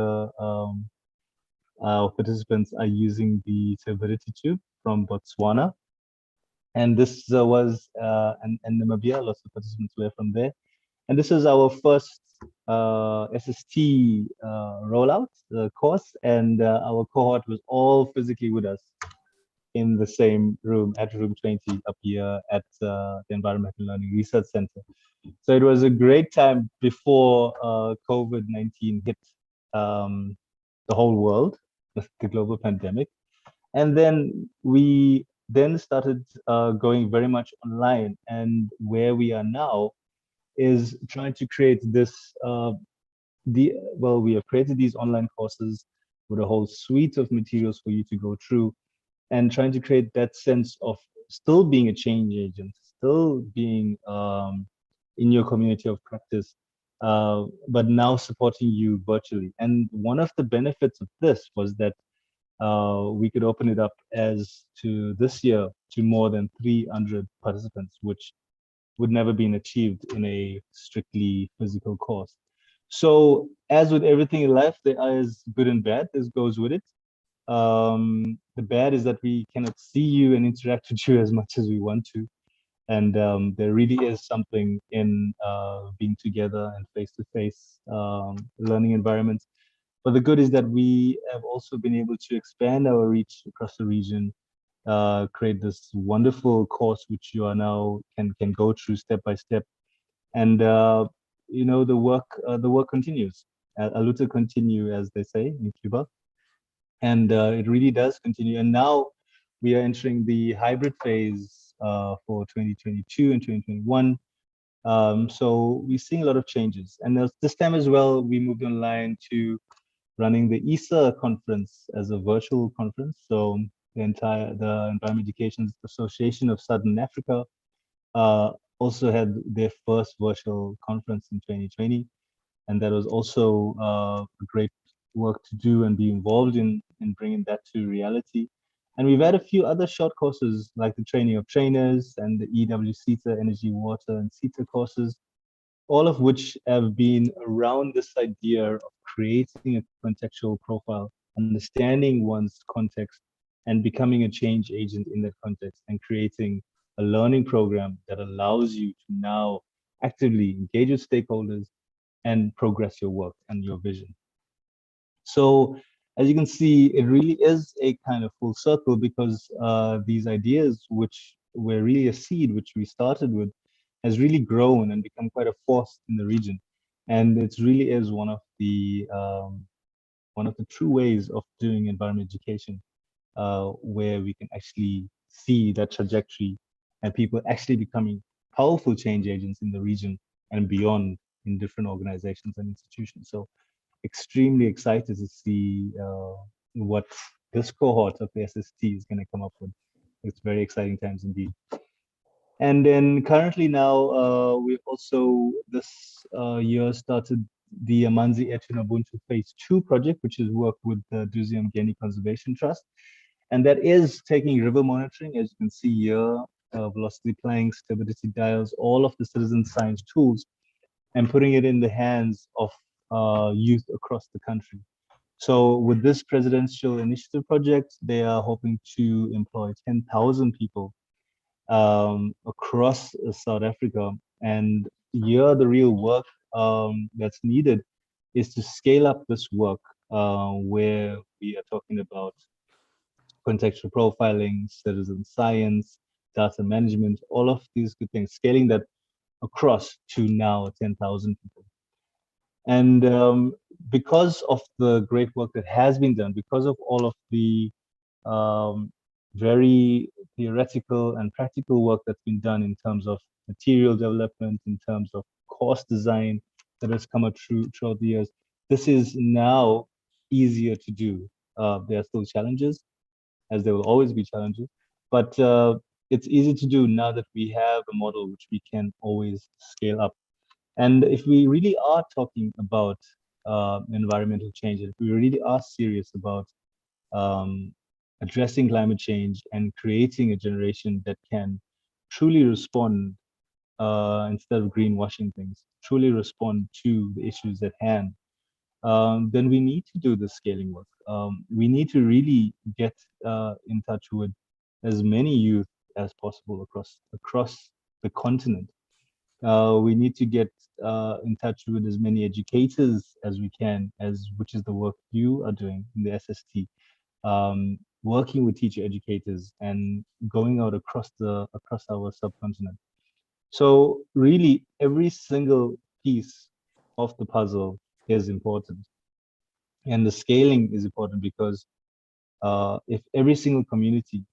our participants are using the turbidity tube from Botswana. And this was, and Namibia, lots of participants were from there. And this was our first SST rollout course, and our cohort was all physically with us in the same room at room 20 up here at the Environmental Learning Research Center. So it was a great time before COVID-19 hit the whole world, the global pandemic. And then we then started going very much online, and where we are now is trying to create this we have created these online courses with a whole suite of materials for you to go through, and trying to create that sense of still being a change agent, still being in your community of practice, but now supporting you virtually. And one of the benefits of this was that we could open it up as to this year to more than 300 participants, which would never been achieved in a strictly physical course. So as with everything in life, there is good and bad. This goes with it. The bad is that we cannot see you and interact with you as much as we want to. And there really is something in being together and face-to-face learning environments. But the good is that we have also been able to expand our reach across the region, create this wonderful course which you are now can go through step by step, and the work continues. Aluta continue, as they say in Cuba, and it really does continue. And now we are entering the hybrid phase for 2022 and 2021. So we're seeing a lot of changes, and this time as well we moved online to running the ESA conference as a virtual conference. So the Environment Education Association of Southern Africa also had their first virtual conference in 2020. And that was also a great work to do and be involved in bringing that to reality. And we've had a few other short courses like the training of trainers and the EW CETA, energy, water, and CETA courses. all of which have been around this idea of creating a contextual profile, understanding one's context, and becoming a change agent in that context, and creating a learning program that allows you to now actively engage with stakeholders and progress your work and your vision. So as you can see, it really is a kind of full circle, because these ideas, which were really a seed, which we started with, has really grown and become quite a force in the region. And it really is one of the true ways of doing environment education, where we can actually see that trajectory and people actually becoming powerful change agents in the region and beyond in different organizations and institutions. So extremely excited to see what this cohort of the SST is going to come up with. It's very exciting times indeed. And then currently now, we've also this year started the Amanzi Etu Ubuntu Phase 2 project, which is work with the Duzium Geni Conservation Trust. And that is taking river monitoring, as you can see here, velocity planks, turbidity dials, all of the citizen science tools, and putting it in the hands of youth across the country. So with this presidential initiative project, they are hoping to employ 10,000 people across South Africa. And here the real work that's needed is to scale up this work, where we are talking about contextual profiling, citizen science, data management, all of these good things, scaling that across to now 10,000 people. And because of the great work that has been done, because of all of the very theoretical and practical work that's been done in terms of material development, in terms of course design that has come up throughout the years, this is now easier to do. There are still challenges, as there will always be challenges, but it's easy to do now that we have a model which we can always scale up. And if we really are talking about environmental change, if we really are serious about addressing climate change and creating a generation that can truly respond, instead of greenwashing things, truly respond to the issues at hand, then we need to do the scaling work. We need to really get in touch with as many youth as possible across the continent. We need to get in touch with as many educators as we can, which is the work you are doing in the SST, working with teacher educators and going out across our subcontinent. So really, every single piece of the puzzle is important, and the scaling is important, because if every single community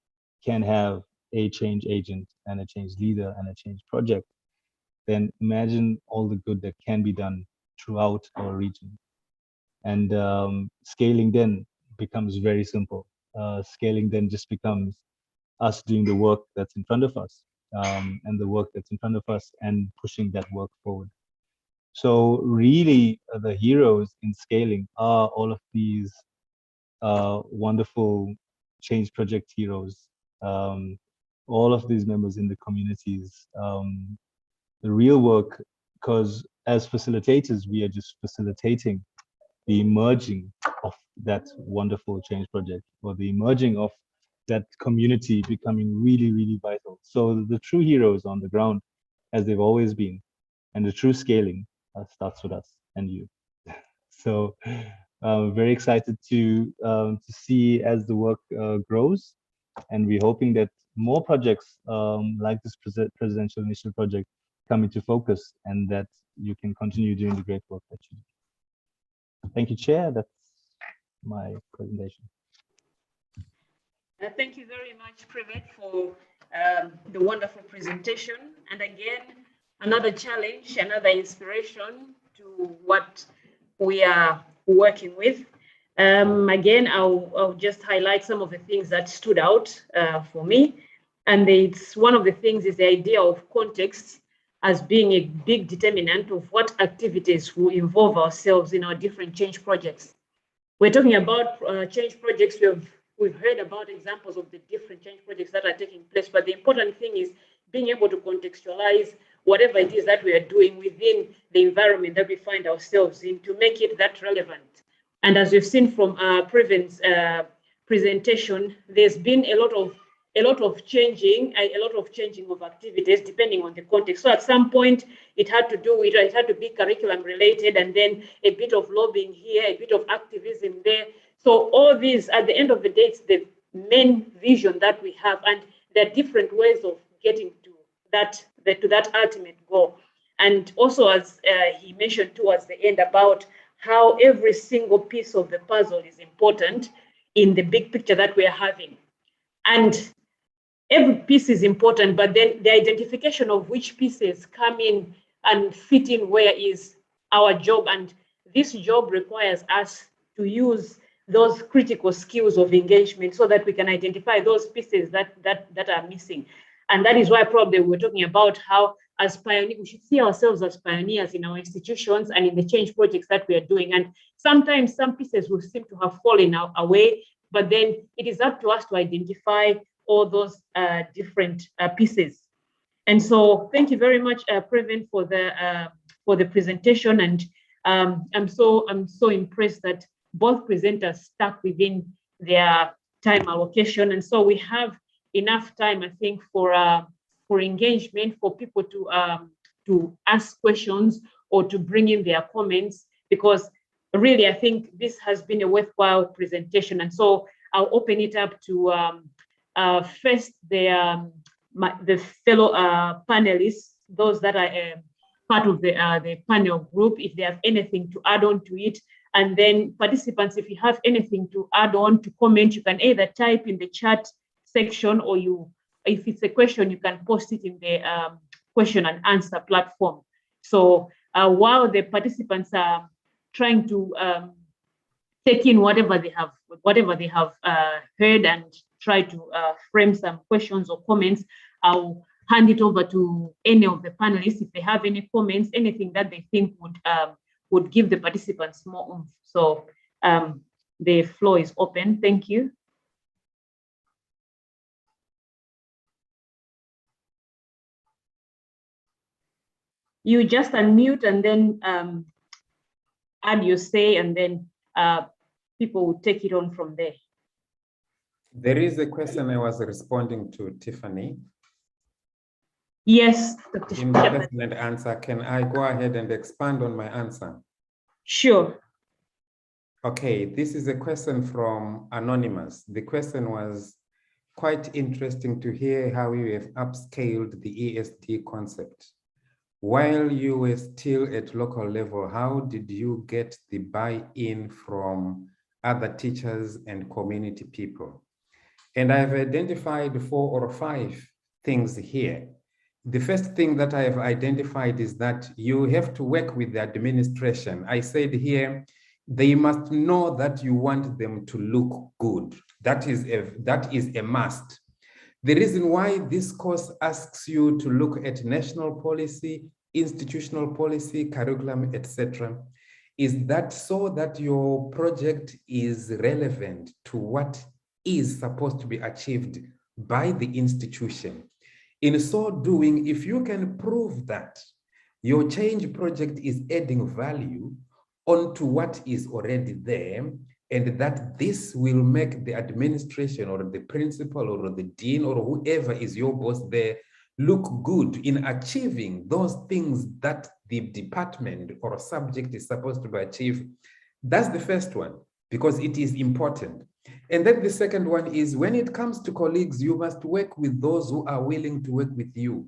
can have a change agent and a change leader and a change project, then imagine all the good that can be done throughout our region. And scaling then becomes very simple. Scaling then just becomes us doing the work that's in front of us, and the work that's in front of us and pushing that work forward. So really, the heroes in scaling are all of these wonderful change project heroes, all of these members in the communities. The real work, because as facilitators, we are just facilitating the emerging of that wonderful change project, or the emerging of that community becoming really, really vital. So the true heroes on the ground, as they've always been, and the true scaling starts with us and you. So very excited to see as the work grows, and we're hoping that more projects like this presidential initiative project come into focus, and that you can continue doing the great work that you do. Thank you, Chair. That's my presentation. Thank you very much, Privet, for the wonderful presentation. And again, another challenge, another inspiration to what we are working with. Again, I'll just highlight some of the things that stood out for me. And it's one of the things is the idea of context as being a big determinant of what activities will involve ourselves in our different change projects. We're talking about change projects. We've heard about examples of the different change projects that are taking place, but the important thing is being able to contextualize whatever it is that we are doing within the environment that we find ourselves in, to make it that relevant. And as we've seen from Preven's presentation, there's been a lot of changing of activities depending on the context. So at some point, it had to be curriculum related, and then a bit of lobbying here, a bit of activism there. So all these, at the end of the day, it's the main vision that we have, and there are different ways of getting to that ultimate goal. And also, as he mentioned towards the end, about how every single piece of the puzzle is important in the big picture that we are having. And every piece is important, but then the identification of which pieces come in and fit in where is our job. And this job requires us to use those critical skills of engagement so that we can identify those pieces that are missing. And that is why probably we're talking about how, as pioneers, we should see ourselves as pioneers in our institutions and in the change projects that we are doing. And sometimes some pieces will seem to have fallen away, but then it is up to us to identify all those different pieces. And so thank you very much, Preven, for the presentation. And I'm so impressed that both presenters stuck within their time allocation. And so we have enough time, I think, for engagement, for people to ask questions or to bring in their comments, because really I think this has been a worthwhile presentation. And so I'll open it up to first the fellow panelists, those that are part of the panel group, if they have anything to add on to it. And then participants, if you have anything to add on, to comment, you can either type in the chat section, or if it's a question, you can post it in the question and answer platform. So while the participants are trying to take in whatever they have heard and try to frame some questions or comments, I'll hand it over to any of the panelists if they have any comments, anything that they think would give the participants more oomph. So the floor is open. Thank you. You just unmute and then add your say, and then people will take it on from there. There is a question I was responding to, Tiffany. Yes, Dr. In the question and answer, can I go ahead and expand on my answer? Sure. Okay, this is a question from Anonymous. The question was quite interesting to hear how you have upscaled the ESD concept. While you were still at local level, how did you get the buy-in from other teachers and community people? And I've identified 4 or 5 things here. The first thing that I have identified is that you have to work with the administration. I said here, they must know that you want them to look good. That is a must. The reason why this course asks you to look at national policy, institutional policy, curriculum, etc., is that so that your project is relevant to what is supposed to be achieved by the institution. In so doing, if you can prove that your change project is adding value onto what is already there, and that this will make the administration or the principal or the dean or whoever is your boss there look good in achieving those things that the department or subject is supposed to achieve, that's the first one, because it is important. And then the second one is, when it comes to colleagues, you must work with those who are willing to work with you.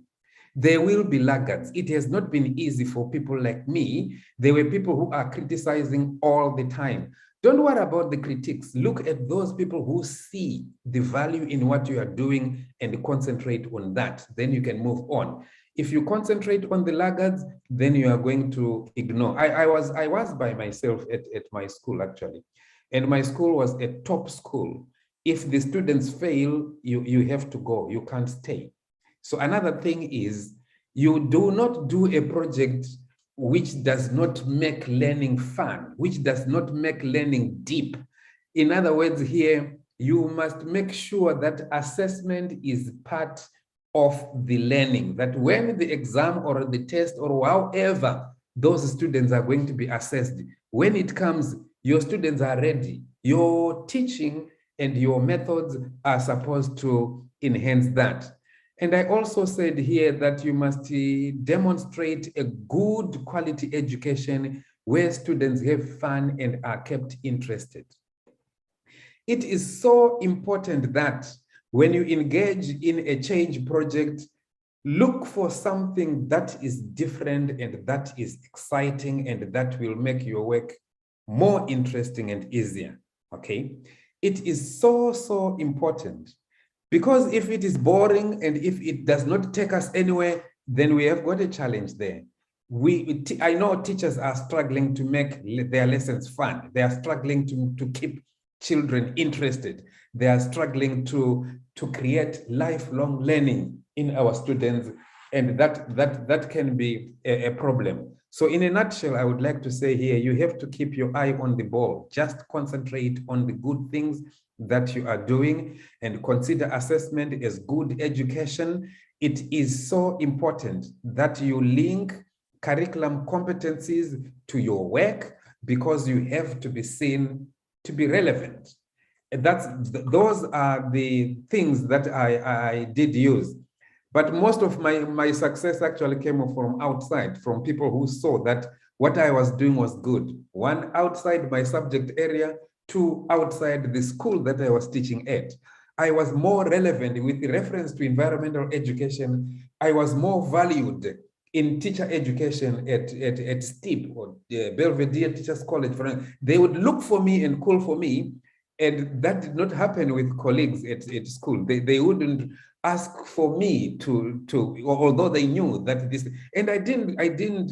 There will be laggards. It has not been easy for people like me. There were people who are criticizing all the time. Don't worry about the critiques. Look at those people who see the value in what you are doing and concentrate on that. Then you can move on. If you concentrate on the laggards, then you are going to ignore. I was by myself at my school, actually. And my school was a top school. If the students fail, you have to go. You can't stay. So another thing is, you do not do a project which does not make learning fun, which does not make learning deep. In other words, here, you must make sure that assessment is part of the learning, that when the exam or the test or however those students are going to be assessed, when it comes, your students are ready. Your teaching and your methods are supposed to enhance that. And I also said here that you must demonstrate a good quality education where students have fun and are kept interested. It is so important that when you engage in a change project, look for something that is different and that is exciting and that will make your work more interesting and easier, okay? It is so, so important, because if it is boring and if it does not take us anywhere, then we have got a challenge there. I know teachers are struggling to make their lessons fun. They are struggling to keep children interested. They are struggling to create lifelong learning in our students, and that can be a problem. So in a nutshell, I would like to say here, you have to keep your eye on the ball. Just concentrate on the good things that you are doing and consider assessment as good education. It is so important that you link curriculum competencies to your work, because you have to be seen to be relevant. Those are the things that I did use. But most of my success actually came from outside, from people who saw that what I was doing was good. One, outside my subject area, two, outside the school that I was teaching at. I was more relevant with reference to environmental education. I was more valued in teacher education at STEEP or Belvedere Teachers College. They would look for me and call for me. And that did not happen with colleagues at school. They wouldn't ask for me to although they knew that this, and I didn't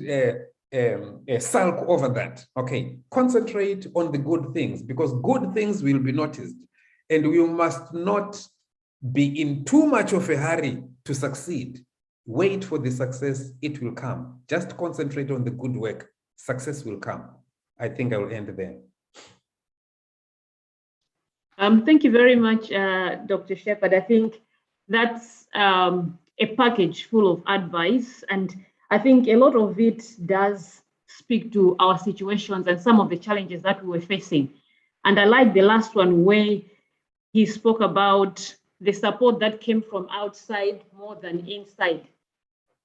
sulk over that. Okay, concentrate on the good things, because good things will be noticed, and you must not be in too much of a hurry to succeed. Wait for the success, it will come. Just concentrate on the good work, success will come. I think I will end there. Thank you very much, Dr. Shepherd. I think that's a package full of advice, and I think a lot of it does speak to our situations and some of the challenges that we were facing. And I like the last one where he spoke about the support that came from outside more than inside.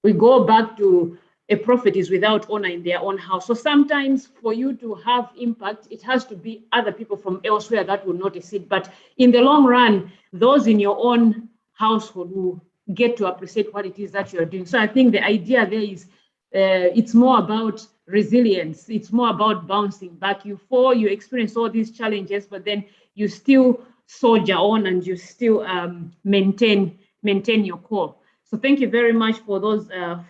We go back to a prophet is without honor in their own house. So sometimes for you to have impact, it has to be other people from elsewhere that will notice it. But in the long run, those in your own household will get to appreciate what it is that you're doing. So I think the idea there is it's more about resilience. It's more about bouncing back. You fall, you experience all these challenges, but then you still soldier on and you still maintain your core. So thank you very much for those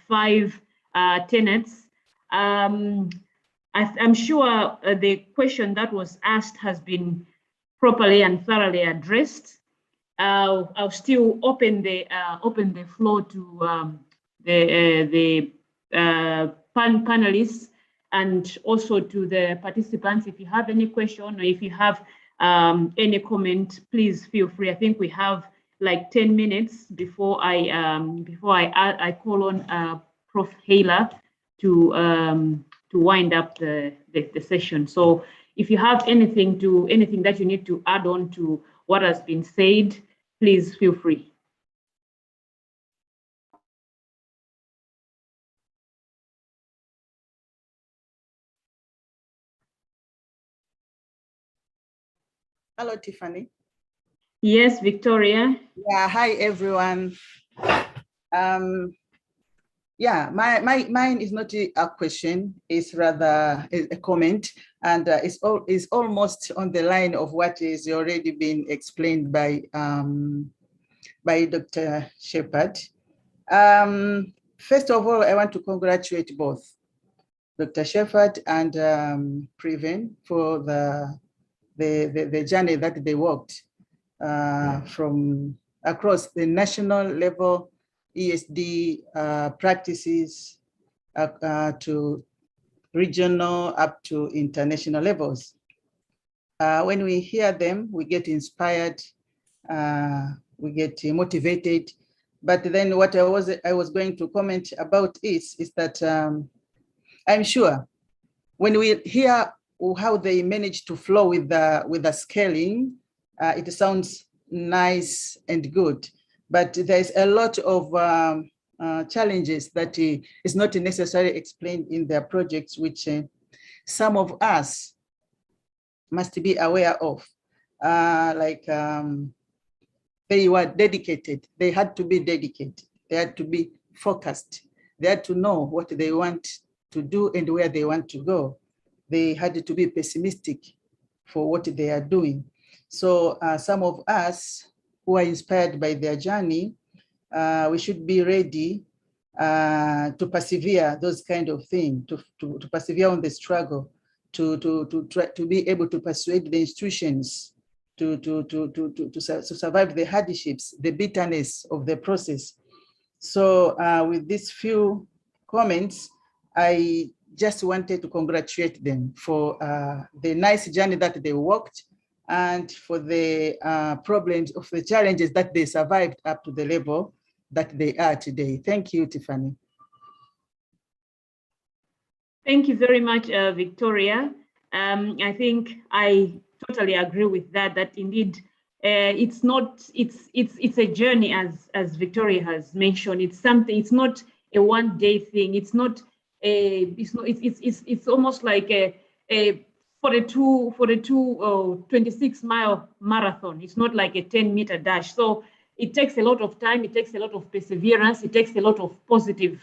5 tenets. I'm sure the question that was asked has been properly and thoroughly addressed. I'll still open the floor to the panelists and also to the participants. If you have any question or if you have any comment, please feel free. I think we have like 10 minutes before I call on Prof. Haler to wind up the session. So if you have anything that you need to add on to what has been said, please feel free. Hello, Tiffany. Yes, Victoria. Yeah, hi everyone. Yeah, mine is not a question, it's rather a comment, and it's almost on the line of what is already been explained by Dr. Shepherd. First of all, I want to congratulate both Dr. Shepherd and Preven for the journey that they walked from across the national level ESD practices to regional up to international levels. When we hear them, we get inspired, we get motivated, But then what I was going to comment about is that I'm sure when we hear how they manage to flow with the scaling, it sounds nice and good, but there's a lot of challenges that is not necessarily explained in their projects, which some of us must be aware of. They were dedicated. They had to be dedicated. They had to be focused. They had to know what they want to do and where they want to go. They had to be pessimistic for what they are doing. So some of us who are inspired by their journey, we should be ready to persevere those kind of things, to persevere on the struggle, to try to be able to persuade the institutions to survive the hardships, the bitterness of the process. So with these few comments, I just wanted to congratulate them for the nice journey that they walked and for the problems of the challenges that they survived up to the level that they are today. Thank you, Tiffany. Thank you very much, Victoria. I think I totally agree with that, that indeed it's a journey, as Victoria has mentioned. It's something, it's not a one-day thing. It's not it's almost like a 26-mile marathon. It's not like a 10-meter dash. So it takes a lot of time, it takes a lot of perseverance, it takes a lot of positive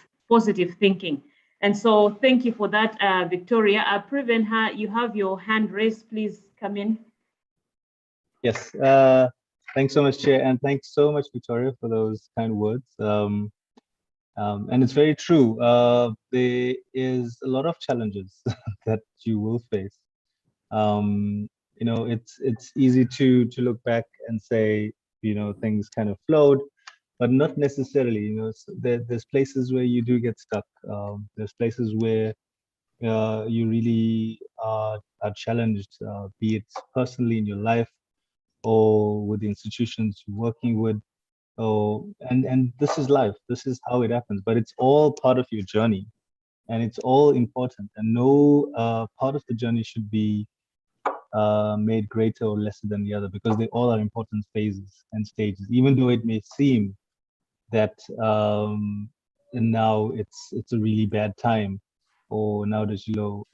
thinking. And so thank you for that, Victoria. Preven, you have your hand raised. Please come in. Yes, thanks so much, Chair, and thanks so much, Victoria, for those kind words. And it's very true. There is a lot of challenges that you will face. You know, it's easy to look back and say, you know, things kind of flowed, but not necessarily. You know, there's places where you do get stuck. There's places where you really are challenged, be it personally in your life or with the institutions you're working with. And this is life. This is how it happens. But it's all part of your journey, and it's all important. And no part of the journey should be made greater or lesser than the other, because they all are important phases and stages. Even though it may seem that now it's a really bad time, or now there's low.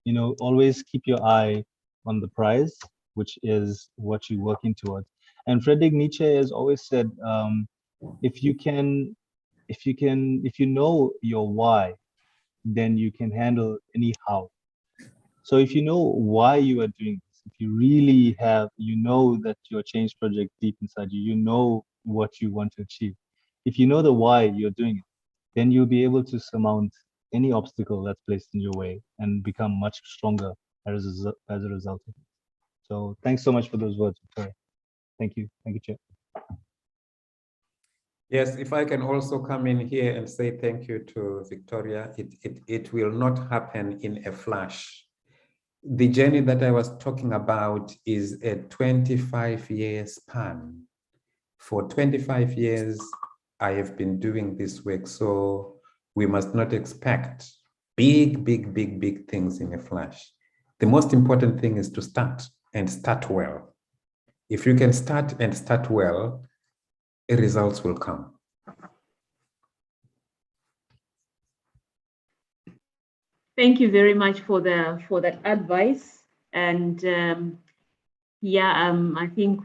You know, always keep your eye on the prize, which is what you're working towards. And Friedrich Nietzsche has always said, if you know your why, then you can handle any how. So if you know why you are doing this, if you really you know that your change project deep inside you, you know what you want to achieve. If you know the why you're doing it, then you'll be able to surmount any obstacle that's placed in your way and become much stronger as a result of it. So thanks so much for those words, Victoria. Thank you, Chair. Yes, if I can also come in here and say thank you to Victoria. It will not happen in a flash. The journey that I was talking about is a 25-year span. For 25 years, I have been doing this work, so we must not expect big things in a flash. The most important thing is to start, and start well. If you can start and start well, results will come. Thank you very much for that advice. And I think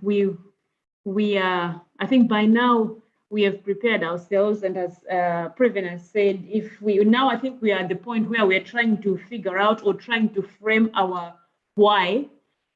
I think by now we have prepared ourselves, and as Preven has said, I think we are at the point where we're trying to figure out or trying to frame our why,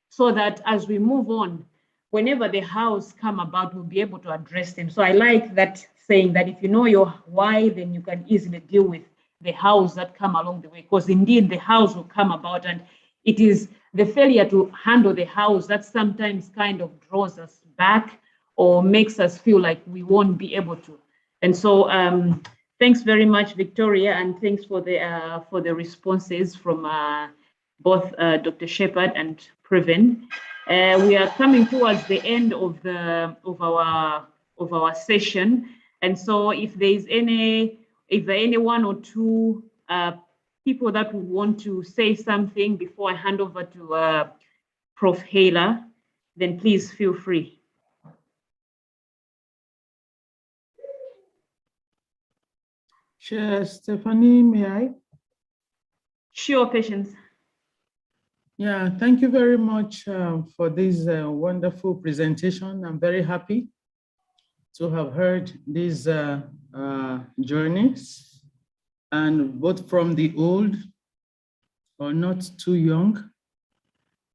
so that as we move on, whenever the hows come about, we'll be able to address them. So I like that saying, that if you know your why, then you can easily deal with the hows that come along the way, because indeed the hows will come about, and it is the failure to handle the hows that sometimes kind of draws us back or makes us feel like we won't be able to. And so thanks very much, Victoria, and thanks for the responses from both Dr. Shepherd and Preven. We are coming towards the end of our session, And so if there are any one or two people that would want to say something before I hand over to Prof. Haler, then please feel free. Chair Stephanie, may I? Sure, Patience. Yeah, thank you very much for this wonderful presentation. I'm very happy to have heard these journeys, and both from the old or not too young,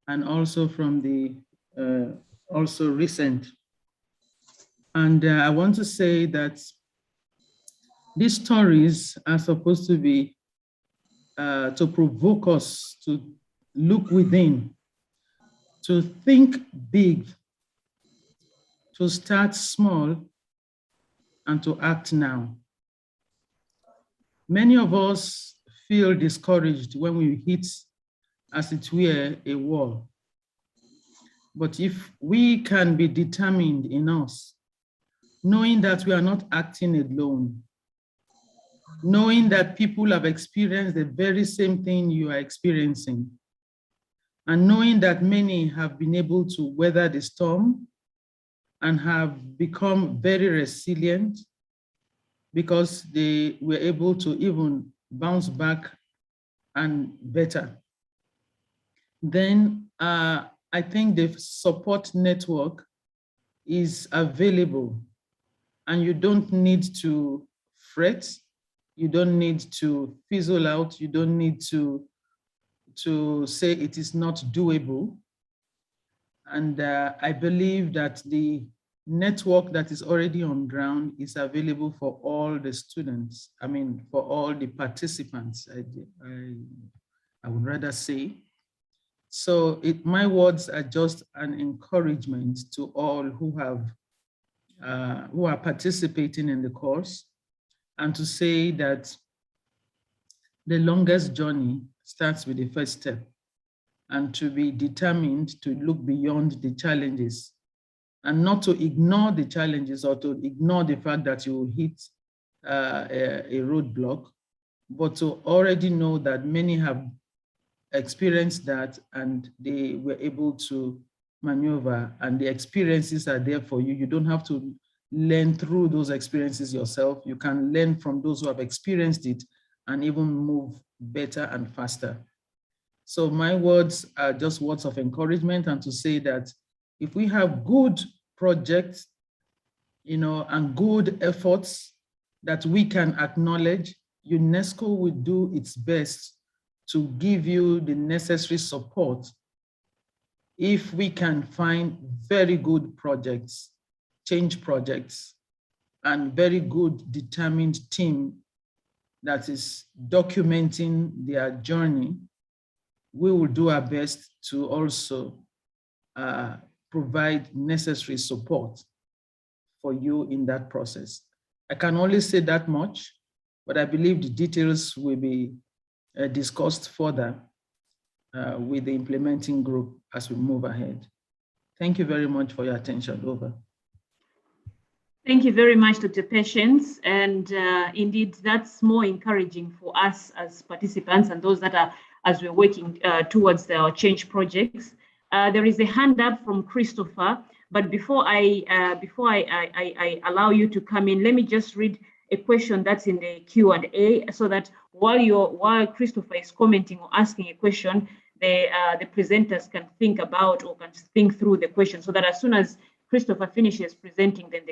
and also from the also recent. And I want to say that these stories are supposed to be to provoke us to look within, to think big, to start small, and to act now. Many of us feel discouraged when we hit, as it were, a wall. But if we can be determined in us, knowing that we are not acting alone, knowing that people have experienced the very same thing you are experiencing, and knowing that many have been able to weather the storm and have become very resilient because they were able to even bounce back and better, then I think the support network is available, and you don't need to fret, you don't need to fizzle out, you don't need to say it is not doable. And I believe that the network that is already on ground is available for all the students, I mean, for all the participants, I would rather say. So my words are just an encouragement to all who are participating in the course, and to say that the longest journey starts with the first step, and to be determined to look beyond the challenges and not to ignore the challenges or to ignore the fact that you will hit a roadblock, but to already know that many have experienced that and they were able to maneuver, and the experiences are there for you. You don't have to learn through those experiences yourself. You can learn from those who have experienced it and even move better and faster. So my words are just words of encouragement, and to say that if we have good projects, and good efforts that we can acknowledge, UNESCO will do its best to give you the necessary support if we can find very good projects, change projects, and very good determined team that is documenting their journey. We will do our best to also provide necessary support for you in that process. I can only say that much, but I believe the details will be discussed further with the implementing group as we move ahead. Thank you very much for your attention. Over. Thank you very much, Dr. Patience. And indeed, that's more encouraging for us as participants and those that are, as we're working towards our change projects. There is a hand up from Christopher, but before I allow you to come in, let me just read a question that's in the Q&A, so that while Christopher is commenting or asking a question, the presenters can think about or can think through the question, so that as soon as Christopher finishes presenting, then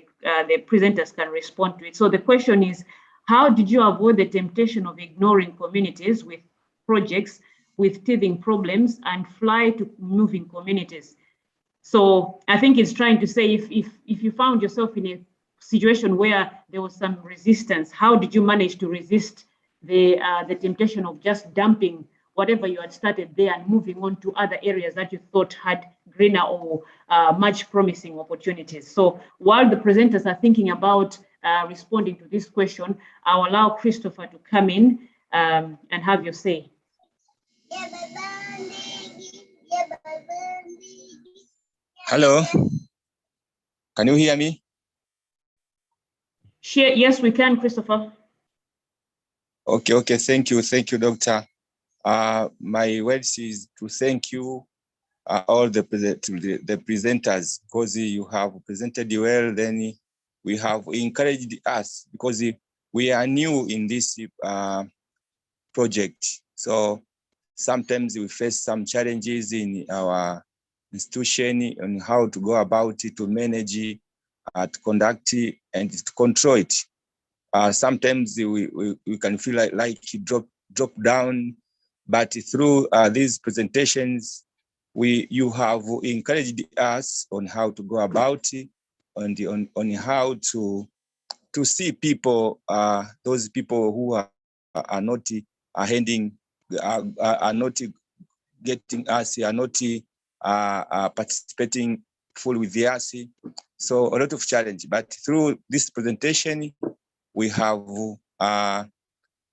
the presenters can respond to it. So the question is, how did you avoid the temptation of ignoring communities with projects with teething problems and fly to moving communities? So I think it's trying to say, if you found yourself in a situation where there was some resistance, how did you manage to resist the temptation of just dumping whatever you had started there and moving on to other areas that you thought had greener or much promising opportunities? So while the presenters are thinking about responding to this question, I'll allow Christopher to come in and have your say. Hello, can you hear me? Share, yes, we can, Christopher. Okay, thank you, Doctor. My words is to thank you, all the presenters, because you have presented well. Then we have encouraged us because we are new in this project. So sometimes we face some challenges in our institution on how to go about it, to manage, to conduct and to control it. Sometimes we can feel like drop down, but through these presentations, you have encouraged us on how to go about it, on how to see people, those people who are not handing, are not getting us, are not participating fully with the us. So a lot of challenge, but through this presentation, we have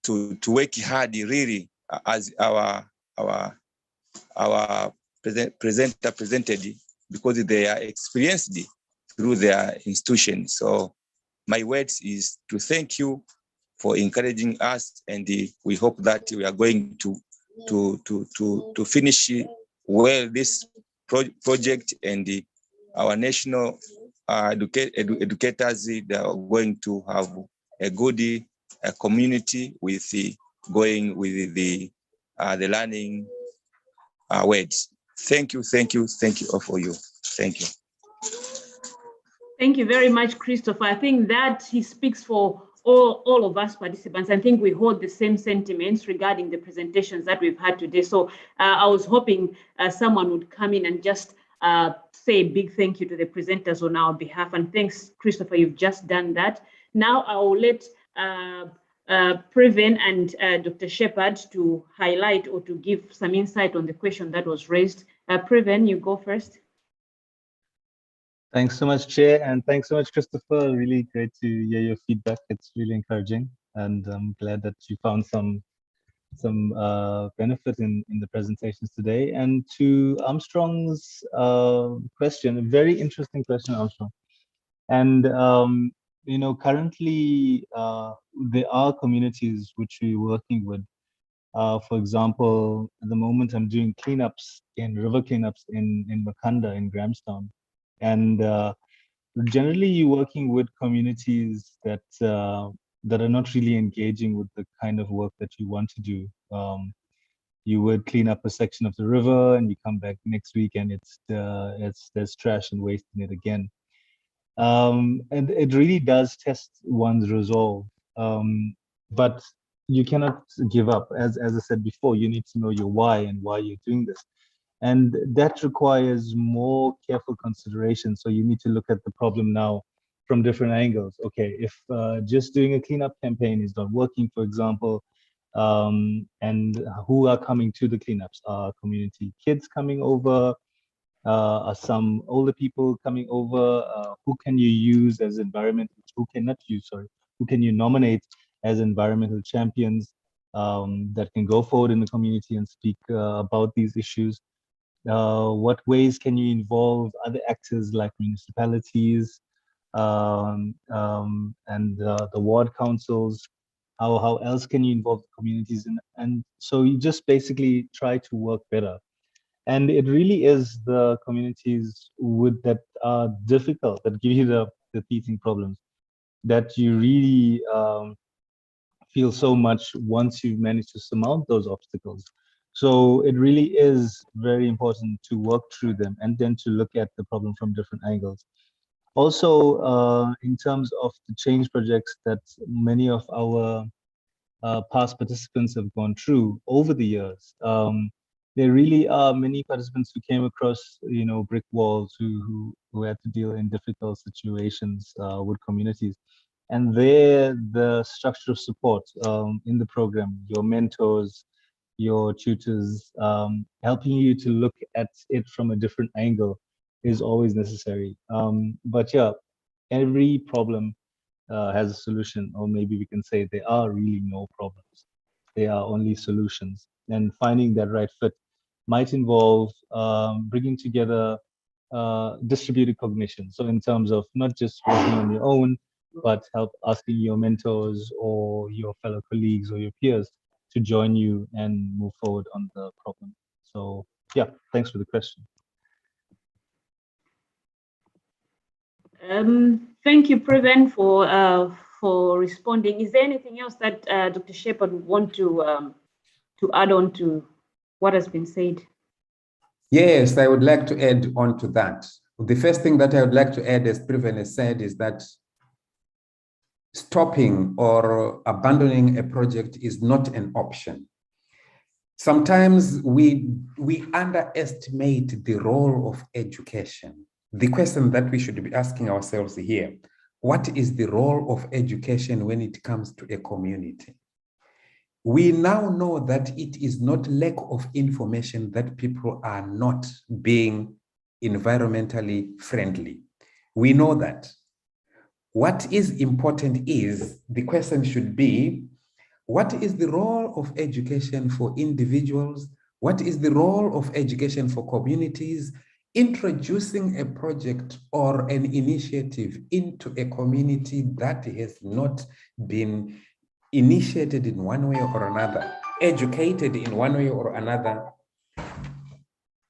to work hard really, as our presenter presented, because they are experienced through their institution. So my words is to thank you for encouraging us, and we hope that we are going to finish well this project, and our national educators, they are going to have a good community with going with the learning words. Thank you all for you. Thank you. Thank you very much, Christopher. I think that he speaks for all of us participants. I think we hold the same sentiments regarding the presentations that we've had today. So I was hoping someone would come in and just say a big thank you to the presenters on our behalf. And thanks, Christopher, you've just done that. Now I will let Preven and Dr. Shepherd to highlight or to give some insight on the question that was raised. Preven, you go first. Thanks so much, Chair, and thanks so much, Christopher. Really great to hear your feedback. It's really encouraging, and I'm glad that you found some benefit in the presentations today. And to Armstrong's question, a very interesting question, Armstrong. And you know, currently there are communities which we're working with. For example, at the moment I'm doing river cleanups in Makanda in Grahamstown. And generally you're working with communities that that are not really engaging with the kind of work that you want to do. You would clean up a section of the river and you come back next week and there's trash and waste in it again. And it really does test one's resolve. But you cannot give up. As I said before, you need to know your why and why you're doing this. And that requires more careful consideration. So you need to look at the problem now from different angles. Okay, if just doing a cleanup campaign is not working, for example, and who are coming to the cleanups? Are community kids coming over? Are some older people coming over? Who can you use as environmental? Who can you nominate as environmental champions that can go forward in the community and speak about these issues? What ways can you involve other actors like municipalities and the ward councils? How else can you involve the communities? And so you just basically try to work better. And it really is the communities that are difficult, that give you the teething problems, that you really feel so much once you've managed to surmount those obstacles. So it really is very important to work through them and then to look at the problem from different angles. Also, in terms of the change projects that many of our past participants have gone through over the years, there really are many participants who came across, you know, brick walls, who had to deal in difficult situations with communities. And there, the structure of support in the program, your mentors, your tutors, helping you to look at it from a different angle is always necessary. But yeah, every problem has a solution, or maybe we can say there are really no problems. There are only solutions. And finding that right fit might involve bringing together distributed cognition. So in terms of not just working on your own, but help asking your mentors or your fellow colleagues or your peers to join you and move forward on the problem. So yeah, thanks for the question. Thank you, Preven, for responding. Is there anything else that Dr. Shepherd would want to add on to what has been said? Yes, I would like to add on to that. The first thing that I would like to add, as Preven has said, is that stopping or abandoning a project is not an option. Sometimes we underestimate the role of education. The question that we should be asking ourselves here, what is the role of education when it comes to a community? We now know that it is not lack of information that people are not being environmentally friendly. We know that. What is important is, the question should be, what is the role of education for individuals? What is the role of education for communities? Introducing a project or an initiative into a community that has not been initiated in one way or another, educated in one way or another,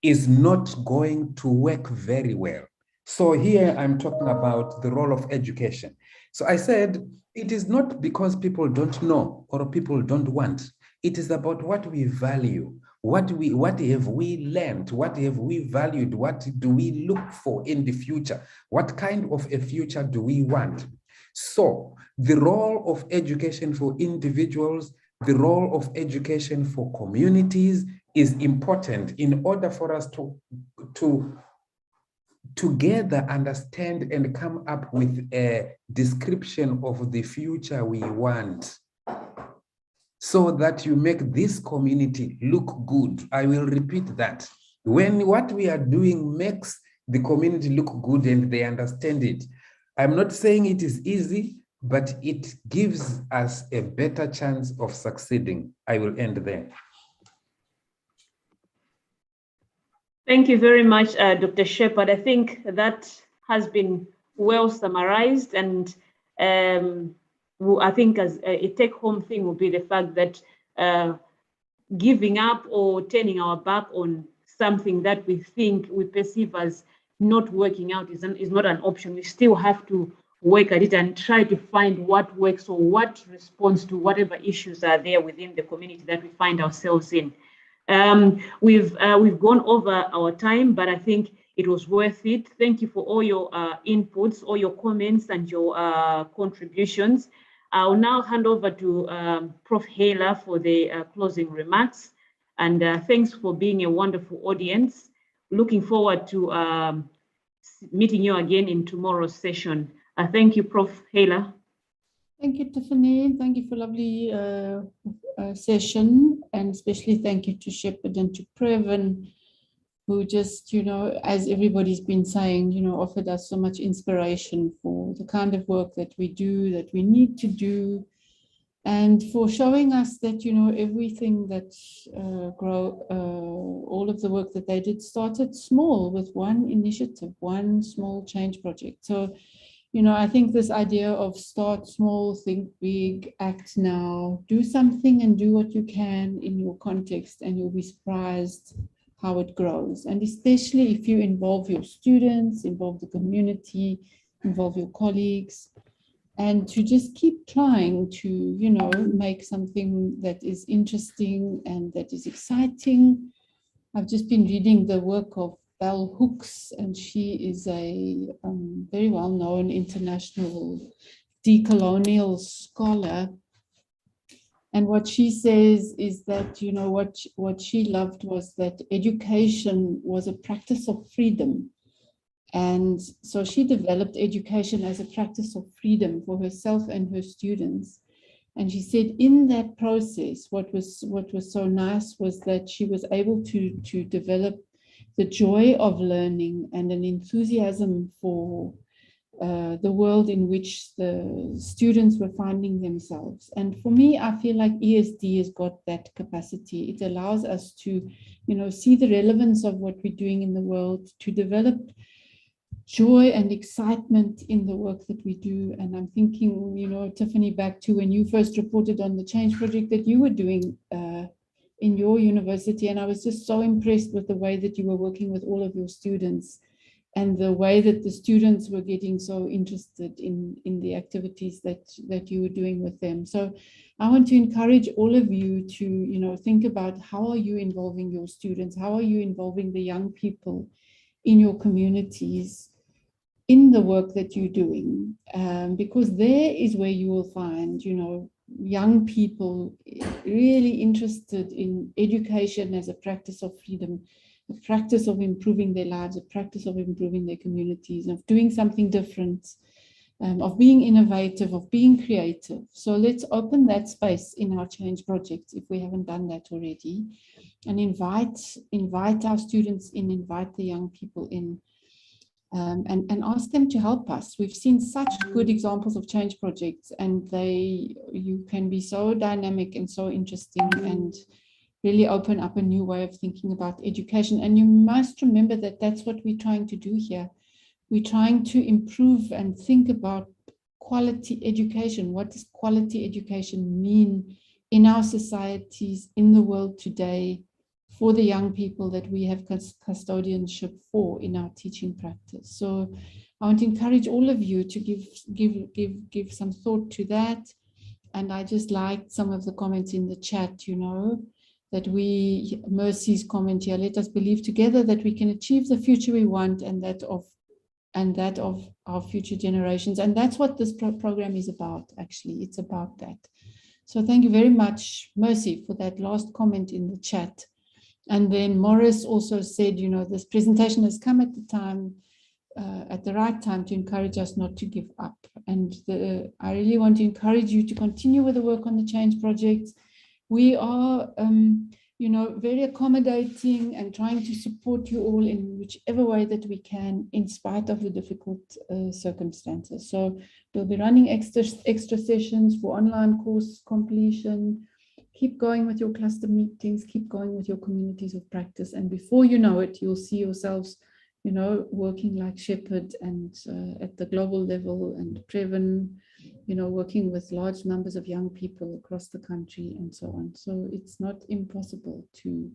is not going to work very well. So here I'm talking about the role of education. So I said, it is not because people don't know or people don't want. It is about what we value. What have we learned? What have we valued? What do we look for in the future? What kind of a future do we want? So the role of education for individuals, the role of education for communities is important in order for us to together understand and come up with a description of the future we want, so that you make this community look good. I will repeat that. When what we are doing makes the community look good and they understand it, I'm not saying it is easy, but it gives us a better chance of succeeding. I will end there. Thank you very much, Dr. Shepherd. I think that has been well summarized, and I think as a take-home thing will be the fact that giving up or turning our back on something that we perceive as not working out is not an option. We still have to work at it and try to find what works or what responds to whatever issues are there within the community that we find ourselves in. We've gone over our time, but I think it was worth it. Thank you for all your inputs, all your comments, and your contributions. I'll now hand over to Prof. Haler for the closing remarks. And thanks for being a wonderful audience. Looking forward to meeting you again in tomorrow's session. Thank you, Prof. Haler. Thank you, Tiffany. Thank you for a lovely session, and especially thank you to Shepherd and to Preven, who just, as everybody's been saying, offered us so much inspiration for the kind of work that we do, that we need to do, and for showing us that, everything that all of the work that they did started small with one initiative, one small change project. So, I think this idea of start small, think big, act now, do something and do what you can in your context, and you'll be surprised how it grows. And especially if you involve your students, involve the community, involve your colleagues, and to just keep trying to, make something that is interesting and that is exciting. I've just been reading the work of Bell Hooks, and she is a very well-known international decolonial scholar. And what she says is that, what she loved was that education was a practice of freedom. And so she developed education as a practice of freedom for herself and her students. And she said in that process, what was so nice was that she was able to develop the joy of learning and an enthusiasm for the world in which the students were finding themselves. And for me, I feel like ESD has got that capacity. It allows us to, see the relevance of what we're doing in the world, to develop joy and excitement in the work that we do. And I'm thinking, you know, Tiffany, back to when you first reported on the change project that you were doing in your university. And I was just so impressed with the way that you were working with all of your students and the way that the students were getting so interested in the activities that you were doing with them. So I want to encourage all of you to, you know, think about how are you involving your students? How are you involving the young people in your communities in the work that you're doing? Because there is where you will find, you know, young people really interested in education as a practice of freedom, a practice of improving their lives, a practice of improving their communities, of doing something different, of being innovative, of being creative. So let's open that space in our change projects if we haven't done that already, and invite our students in, invite the young people in, and ask them to help us. We've seen such good examples of change projects, and you can be so dynamic and so interesting and really open up a new way of thinking about education. And you must remember that that's what we're trying to do here. We're trying to improve and think about quality education. What does quality education mean in our societies, in the world today, for the young people that we have custodianship for in our teaching practice? So I want to encourage all of you to give some thought to that. And I just liked some of the comments in the chat, you know, that Mercy's comment here, let us believe together that we can achieve the future we want and that of our future generations. And that's what this program is about, actually. It's about that. So thank you very much, Mercy, for that last comment in the chat. And then Morris also said, you know, this presentation has come at the right time to encourage us not to give up. And I really want to encourage you to continue with the work on the change project. We are, you know, very accommodating and trying to support you all in whichever way that we can, in spite of the difficult circumstances. So we'll be running extra sessions for online course completion. Keep going with your cluster meetings, keep going with your communities of practice. And before you know it, you'll see yourselves, you know, working like Shepherd and at the global level, and Previn, you know, working with large numbers of young people across the country and so on. So it's not impossible to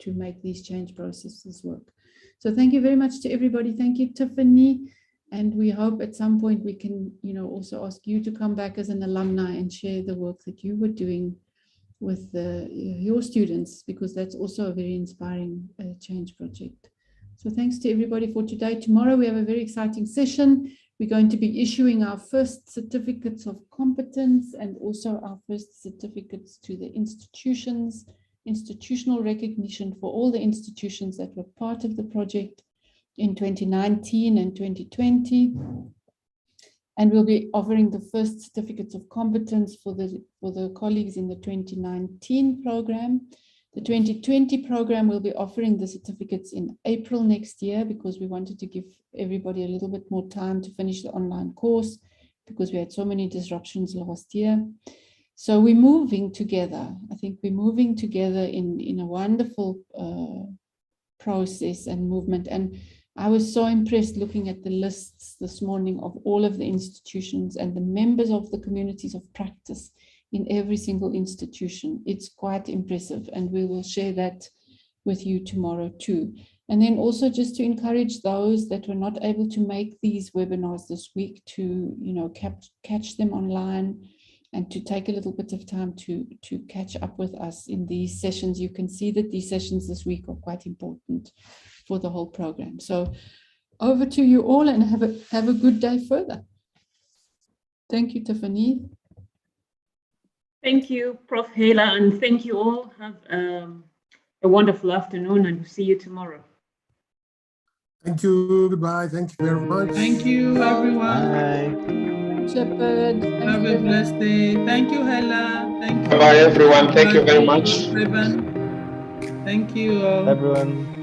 make these change processes work. So thank you very much to everybody. Thank you, Tiffany. And we hope at some point we can, you know, also ask you to come back as an alumni and share the work that you were doing with your students, because that's also a very inspiring change project. So thanks to everybody for today. Tomorrow we have a very exciting session. We're going to be issuing our first certificates of competence and also our first certificates to the institutions, institutional recognition for all the institutions that were part of the project in 2019 and 2020. And we'll be offering the first certificates of competence for the colleagues in the 2019 program. The 2020 program will be offering the certificates in April next year, because we wanted to give everybody a little bit more time to finish the online course, because we had so many disruptions last year. So we're moving together. I think we're moving together in a wonderful process and movement. And I was so impressed looking at the lists this morning of all of the institutions and the members of the communities of practice in every single institution. It's quite impressive, and we will share that with you tomorrow too. And then also just to encourage those that were not able to make these webinars this week to, you know, catch them online and to take a little bit of time to catch up with us in these sessions. You can see that these sessions this week are quite important for the whole program. So over to you all, and have a good day further. Thank you, Tiffany. Thank you, Prof. Hela, and thank you all. Have a wonderful afternoon, and we'll see you tomorrow. Thank you. Goodbye. Thank you very much. Thank you, everyone. Bye. Shepherd. Have a blessed day. Thank you, Hela. Thank you. Bye, everyone. Thank you very much. Thank you all. Everyone.